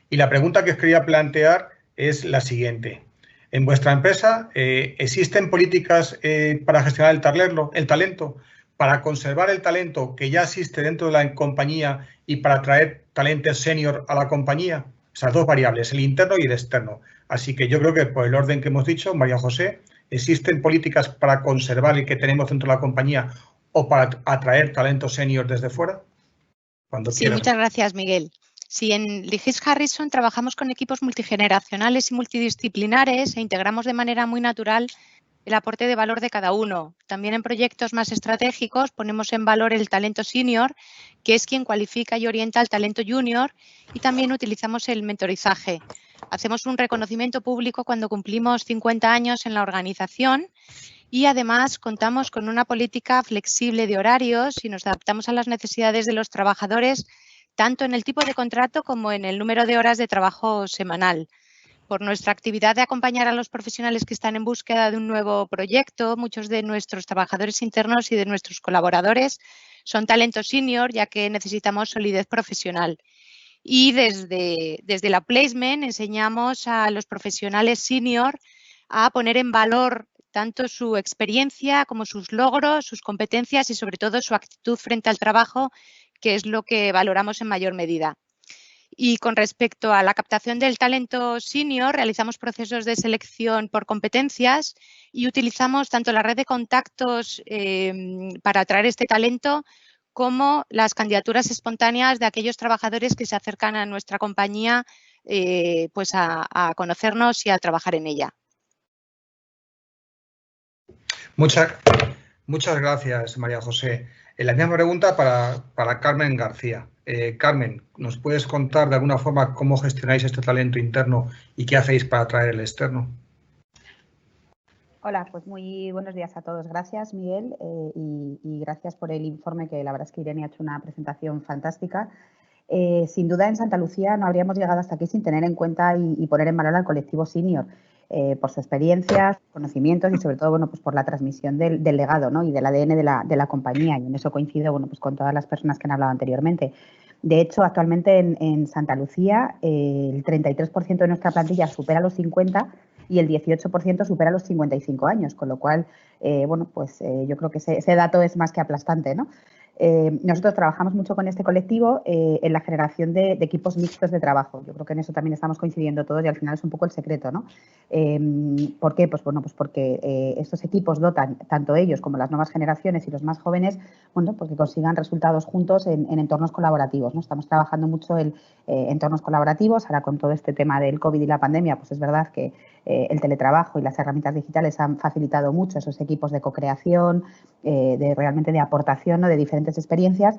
Y la pregunta que os quería plantear es la siguiente. En vuestra empresa, ¿existen políticas para gestionar el talento, para conservar el talento que ya existe dentro de la compañía y para atraer talento senior a la compañía? Esas dos variables, el interno y el externo. Así que yo creo que por el orden que hemos dicho, María José, ¿existen políticas para conservar el que tenemos dentro de la compañía o para atraer talento senior desde fuera? Sí, muchas gracias, Miguel. Sí, en Ligis Harrison trabajamos con equipos multigeneracionales y multidisciplinares e integramos de manera muy natural el aporte de valor de cada uno. También en proyectos más estratégicos ponemos en valor el talento senior, que es quien cualifica y orienta al talento junior, y también utilizamos el mentorizaje. Hacemos un reconocimiento público cuando cumplimos 50 años en la organización y además contamos con una política flexible de horarios y nos adaptamos a las necesidades de los trabajadores, tanto en el tipo de contrato como en el número de horas de trabajo semanal. Por nuestra actividad de acompañar a los profesionales que están en búsqueda de un nuevo proyecto, muchos de nuestros trabajadores internos y de nuestros colaboradores son talento senior, ya que necesitamos solidez profesional. Y desde la placement enseñamos a los profesionales senior a poner en valor tanto su experiencia como sus logros, sus competencias y sobre todo su actitud frente al trabajo, que es lo que valoramos en mayor medida. Y con respecto a la captación del talento senior, realizamos procesos de selección por competencias y utilizamos tanto la red de contactos para atraer este talento como las candidaturas espontáneas de aquellos trabajadores que se acercan a nuestra compañía pues a conocernos y a trabajar en ella. Muchas gracias, María José. La misma pregunta para Carmen García. Carmen, ¿nos puedes contar de alguna forma cómo gestionáis este talento interno y qué hacéis para atraer el externo? Hola, pues muy buenos días a todos. Gracias, Miguel, y gracias por el informe, que la verdad es que Irene ha hecho una presentación fantástica. Sin duda, en Santa Lucía no habríamos llegado hasta aquí sin tener en cuenta y poner en valor al colectivo senior, por su experiencia, conocimientos y sobre todo, bueno, pues por la transmisión del legado, ¿no? Y del ADN de la compañía, y en eso coincido, bueno, pues con todas las personas que han hablado anteriormente. De hecho, actualmente en Santa Lucía el 33% de nuestra plantilla supera los 50 y el 18% supera los 55 años, con lo cual, bueno, pues yo creo que ese dato es más que aplastante, ¿no? Nosotros trabajamos mucho con este colectivo en la generación de equipos mixtos de trabajo. Yo creo que en eso también estamos coincidiendo todos y al final es un poco el secreto, ¿no? ¿Por qué? Pues bueno, pues porque estos equipos dotan, tanto ellos como las nuevas generaciones y los más jóvenes, bueno, pues que consigan resultados juntos en entornos colaborativos, ¿no? Estamos trabajando mucho en entornos colaborativos. Ahora, con todo este tema del COVID y la pandemia, pues es verdad que el teletrabajo y las herramientas digitales han facilitado mucho esos equipos de co-creación, realmente de aportación, ¿no? De diferentes experiencias,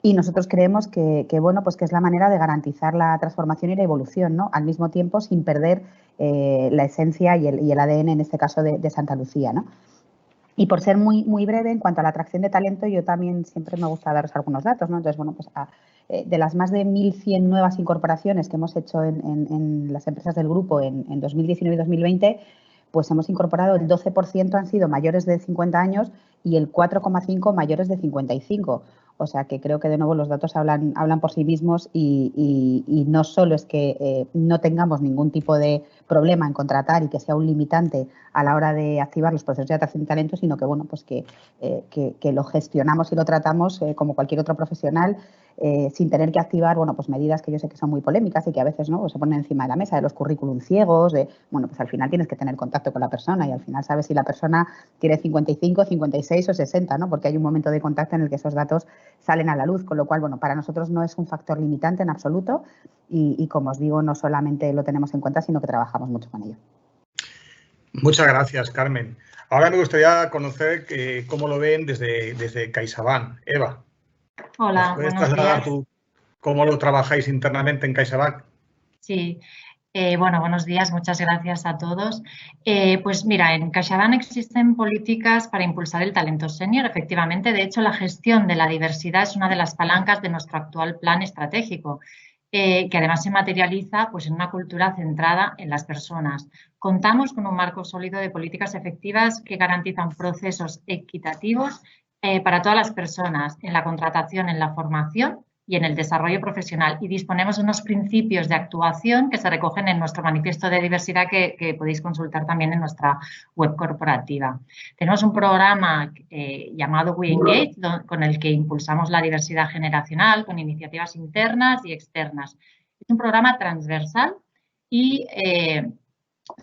y nosotros creemos que bueno, pues que es la manera de garantizar la transformación y la evolución, ¿no? Al mismo tiempo sin perder la esencia y el ADN, en este caso de Santa Lucía, ¿no? Y por ser muy breve, en cuanto a la atracción de talento, yo también siempre me gusta daros algunos datos, ¿no? Entonces, bueno, pues de las más de 1.100 nuevas incorporaciones que hemos hecho en las empresas del grupo en 2019 y 2020, pues hemos incorporado el 12% han sido mayores de 50 años y el 4,5% mayores de 55. O sea que creo que de nuevo los datos hablan por sí mismos y no solo es que no tengamos ningún tipo de problema en contratar y que sea un limitante a la hora de activar los procesos de atracción de talento, sino que bueno, pues que lo gestionamos y lo tratamos como cualquier otro profesional, sin tener que activar, bueno, pues medidas que yo sé que son muy polémicas y que a veces, ¿no?, pues se ponen encima de la mesa, de los currículum ciegos, de, bueno, pues al final tienes que tener contacto con la persona y al final sabes si la persona tiene 55, 56 o 60, ¿no?, porque hay un momento de contacto en el que esos datos salen a la luz, con lo cual, bueno, para nosotros no es un factor limitante en absoluto y como os digo, no solamente lo tenemos en cuenta, sino que trabajamos mucho con ello. Muchas gracias, Carmen. Ahora me gustaría conocer cómo lo ven desde CaixaBank. Eva. Hola, ¿nos puedes buenos trasladar días. cómo lo trabajáis internamente en CaixaBank? Sí, bueno, buenos días, muchas gracias a todos. Pues mira, en CaixaBank existen políticas para impulsar el talento senior, efectivamente. De hecho, la gestión de la diversidad es una de las palancas de nuestro actual plan estratégico, que además se materializa pues, en una cultura centrada en las personas. Contamos con un marco sólido de políticas efectivas que garantizan procesos equitativos para todas las personas en la contratación, en la formación y en el desarrollo profesional. Y disponemos de unos principios de actuación que se recogen en nuestro manifiesto de diversidad que podéis consultar también en nuestra web corporativa. Tenemos un programa llamado We Engage, con el que impulsamos la diversidad generacional con iniciativas internas y externas. Es un programa transversal y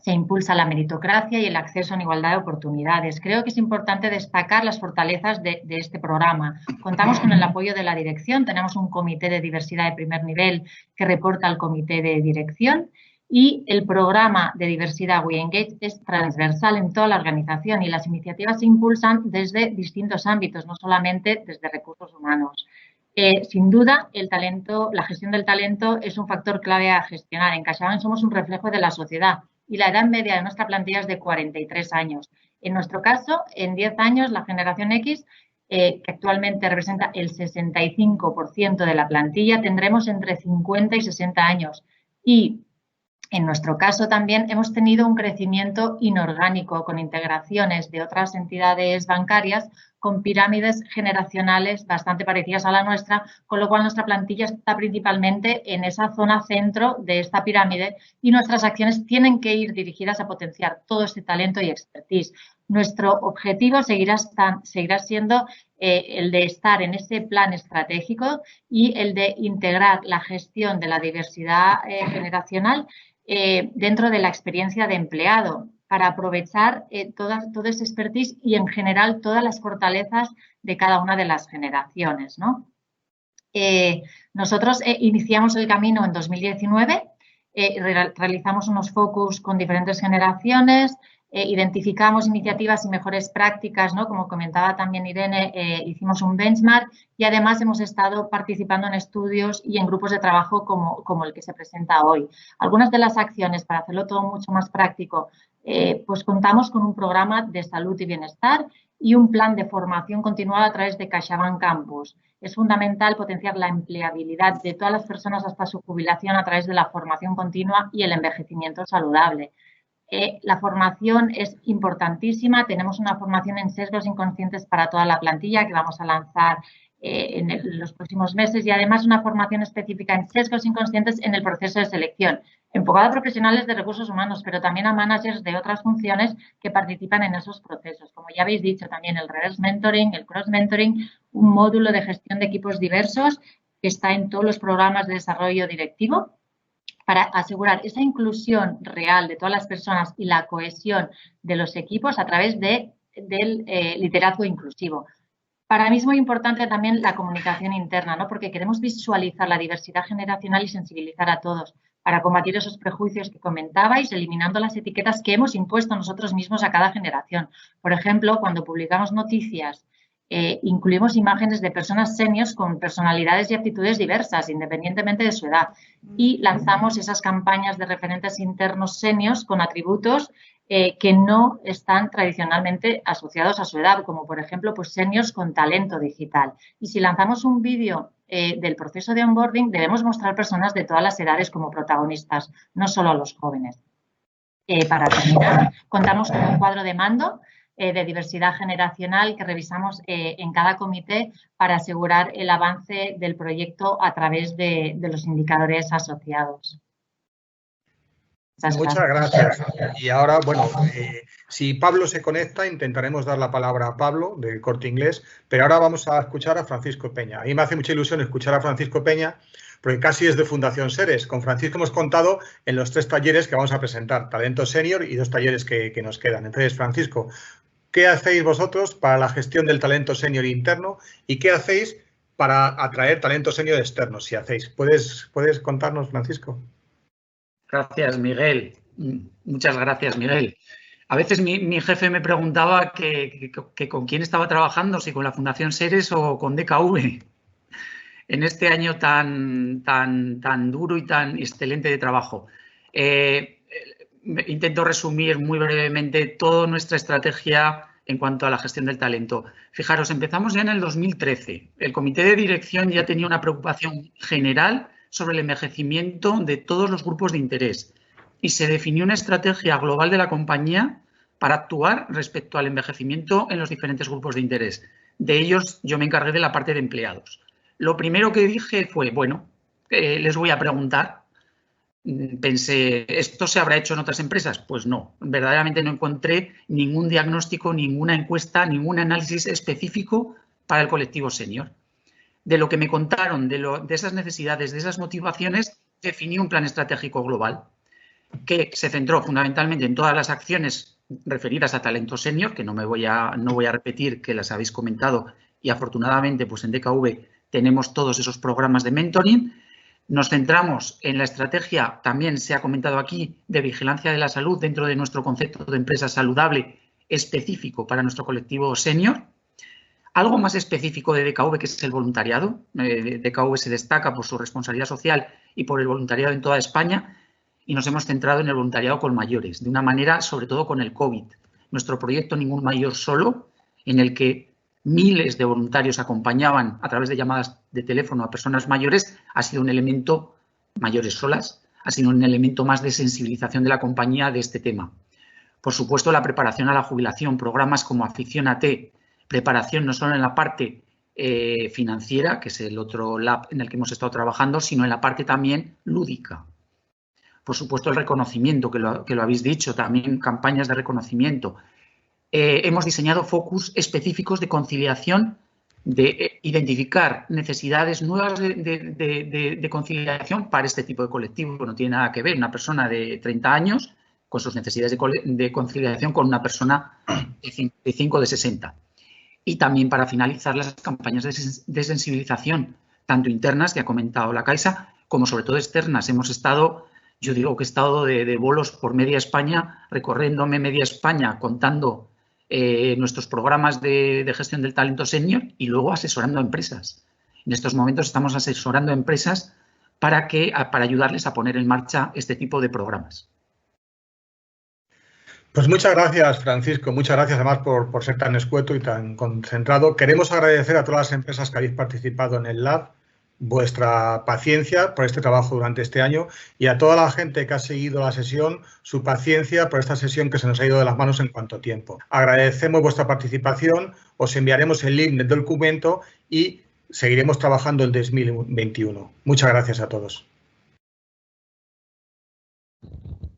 se impulsa la meritocracia y el acceso en igualdad de oportunidades. Creo que es importante destacar las fortalezas de este programa. Contamos con el apoyo de la dirección, tenemos un comité de diversidad de primer nivel que reporta al comité de dirección y el programa de diversidad We Engage es transversal en toda la organización y las iniciativas se impulsan desde distintos ámbitos, no solamente desde recursos humanos. Sin duda, la gestión del talento es un factor clave a gestionar. En CaixaBank somos un reflejo de la sociedad y la edad media de nuestra plantilla es de 43 años. En nuestro caso, en 10 años, la generación X, que actualmente representa el 65% de la plantilla, tendremos entre 50 y 60 años. Y en nuestro caso también hemos tenido un crecimiento inorgánico con integraciones de otras entidades bancarias con pirámides generacionales bastante parecidas a la nuestra, con lo cual nuestra plantilla está principalmente en esa zona centro de esta pirámide y nuestras acciones tienen que ir dirigidas a potenciar todo este talento y expertise. Nuestro objetivo seguirá siendo el de estar en ese plan estratégico y el de integrar la gestión de la diversidad generacional dentro de la experiencia de empleado para aprovechar todo ese expertise y en general todas las fortalezas de cada una de las generaciones, ¿no? Nosotros iniciamos el camino en 2019, realizamos unos focus con diferentes generaciones, identificamos iniciativas y mejores prácticas, ¿no? Como comentaba también Irene, hicimos un benchmark y además hemos estado participando en estudios y en grupos de trabajo como el que se presenta hoy. Algunas de las acciones para hacerlo todo mucho más práctico, pues contamos con un programa de salud y bienestar y un plan de formación continuada a través de CaixaBank Campus. Es fundamental potenciar la empleabilidad de todas las personas hasta su jubilación a través de la formación continua y el envejecimiento saludable. La formación es importantísima. Tenemos una formación en sesgos inconscientes para toda la plantilla que vamos a lanzar en los próximos meses y además una formación específica en sesgos inconscientes en el proceso de selección, enfocada a profesionales de recursos humanos, pero también a managers de otras funciones que participan en esos procesos. Como ya habéis dicho, también el reverse mentoring, el cross mentoring, un módulo de gestión de equipos diversos que está en todos los programas de desarrollo directivo, para asegurar esa inclusión real de todas las personas y la cohesión de los equipos a través del liderazgo inclusivo. Para mí es muy importante también la comunicación interna, ¿no? Porque queremos visualizar la diversidad generacional y sensibilizar a todos para combatir esos prejuicios que comentabais, eliminando las etiquetas que hemos impuesto nosotros mismos a cada generación. Por ejemplo, cuando publicamos noticias, incluimos imágenes de personas seniors con personalidades y aptitudes diversas, independientemente de su edad. Y lanzamos esas campañas de referentes internos seniors con atributos que no están tradicionalmente asociados a su edad, como por ejemplo pues seniors con talento digital. Y si lanzamos un vídeo del proceso de onboarding, debemos mostrar personas de todas las edades como protagonistas, no solo a los jóvenes. Para terminar, contamos con un cuadro de mando de diversidad generacional que revisamos en cada comité para asegurar el avance del proyecto a través de los indicadores asociados. Muchas gracias. Y ahora, bueno, si Pablo se conecta, intentaremos dar la palabra a Pablo, del Corte Inglés, pero ahora vamos a escuchar a Francisco Peña. A mí me hace mucha ilusión escuchar a Francisco Peña, porque casi es de Fundación Seres. Con Francisco hemos contado en los 3 talleres que vamos a presentar, Talento Senior y 2 talleres que nos quedan. Entonces, Francisco, ¿qué hacéis vosotros para la gestión del talento senior interno y qué hacéis para atraer talento senior externo, si hacéis? ¿Puedes contarnos, Francisco? Gracias, Miguel. Muchas gracias, Miguel. A veces mi jefe me preguntaba que con quién estaba trabajando, si con la Fundación Seres o con DKV. En este año tan duro y tan excelente de trabajo. Intento resumir muy brevemente toda nuestra estrategia en cuanto a la gestión del talento. Fijaros, empezamos ya en el 2013. El comité de dirección ya tenía una preocupación general sobre el envejecimiento de todos los grupos de interés y se definió una estrategia global de la compañía para actuar respecto al envejecimiento en los diferentes grupos de interés. De ellos yo me encargué de la parte de empleados. Lo primero que dije fue, bueno, les voy a preguntar. Pensé, ¿esto se habrá hecho en otras empresas? Pues no, verdaderamente no encontré ningún diagnóstico, ninguna encuesta, ningún análisis específico para el colectivo senior. De lo que me contaron, de esas necesidades, de esas motivaciones, definí un plan estratégico global que se centró fundamentalmente en todas las acciones referidas a talento senior, que no voy a repetir, que las habéis comentado y afortunadamente pues en DKV tenemos todos esos programas de mentoring. Nos centramos en la estrategia, también se ha comentado aquí, de vigilancia de la salud dentro de nuestro concepto de empresa saludable específico para nuestro colectivo senior. Algo más específico de DKV, que es el voluntariado. DKV se destaca por su responsabilidad social y por el voluntariado en toda España y nos hemos centrado en el voluntariado con mayores, de una manera, sobre todo con el COVID. Nuestro proyecto Ningún Mayor Solo, en el que miles de voluntarios acompañaban a través de llamadas de teléfono a personas mayores, ha sido un elemento, mayores solas, ha sido un elemento más de sensibilización de la compañía de este tema. Por supuesto, la preparación a la jubilación, programas como Aficiónate, preparación no solo en la parte financiera, que es el otro lab en el que hemos estado trabajando, sino en la parte también lúdica. Por supuesto, el reconocimiento, que lo habéis dicho, también campañas de reconocimiento. Hemos diseñado focus específicos de conciliación, de identificar necesidades nuevas de conciliación para este tipo de colectivo. No tiene nada que ver una persona de 30 años con sus necesidades de conciliación con una persona de 55 o de 60. Y también para finalizar las campañas de sensibilización, tanto internas, que ha comentado la Caixa, como sobre todo externas. Hemos estado, yo digo que he estado de bolos por media España, recorriéndome media España, contando nuestros programas de gestión del talento senior y luego asesorando a empresas. En estos momentos estamos asesorando a empresas para ayudarles a poner en marcha este tipo de programas. Pues muchas gracias, Francisco. Muchas gracias además por ser tan escueto y tan concentrado. Queremos agradecer a todas las empresas que habéis participado en el Lab vuestra paciencia por este trabajo durante este año y a toda la gente que ha seguido la sesión, su paciencia por esta sesión que se nos ha ido de las manos en cuanto tiempo. Agradecemos vuestra participación, os enviaremos el link del documento y seguiremos trabajando el 2021. Muchas gracias a todos.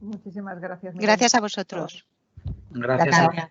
Muchísimas gracias. Gracias a vosotros. Gracias.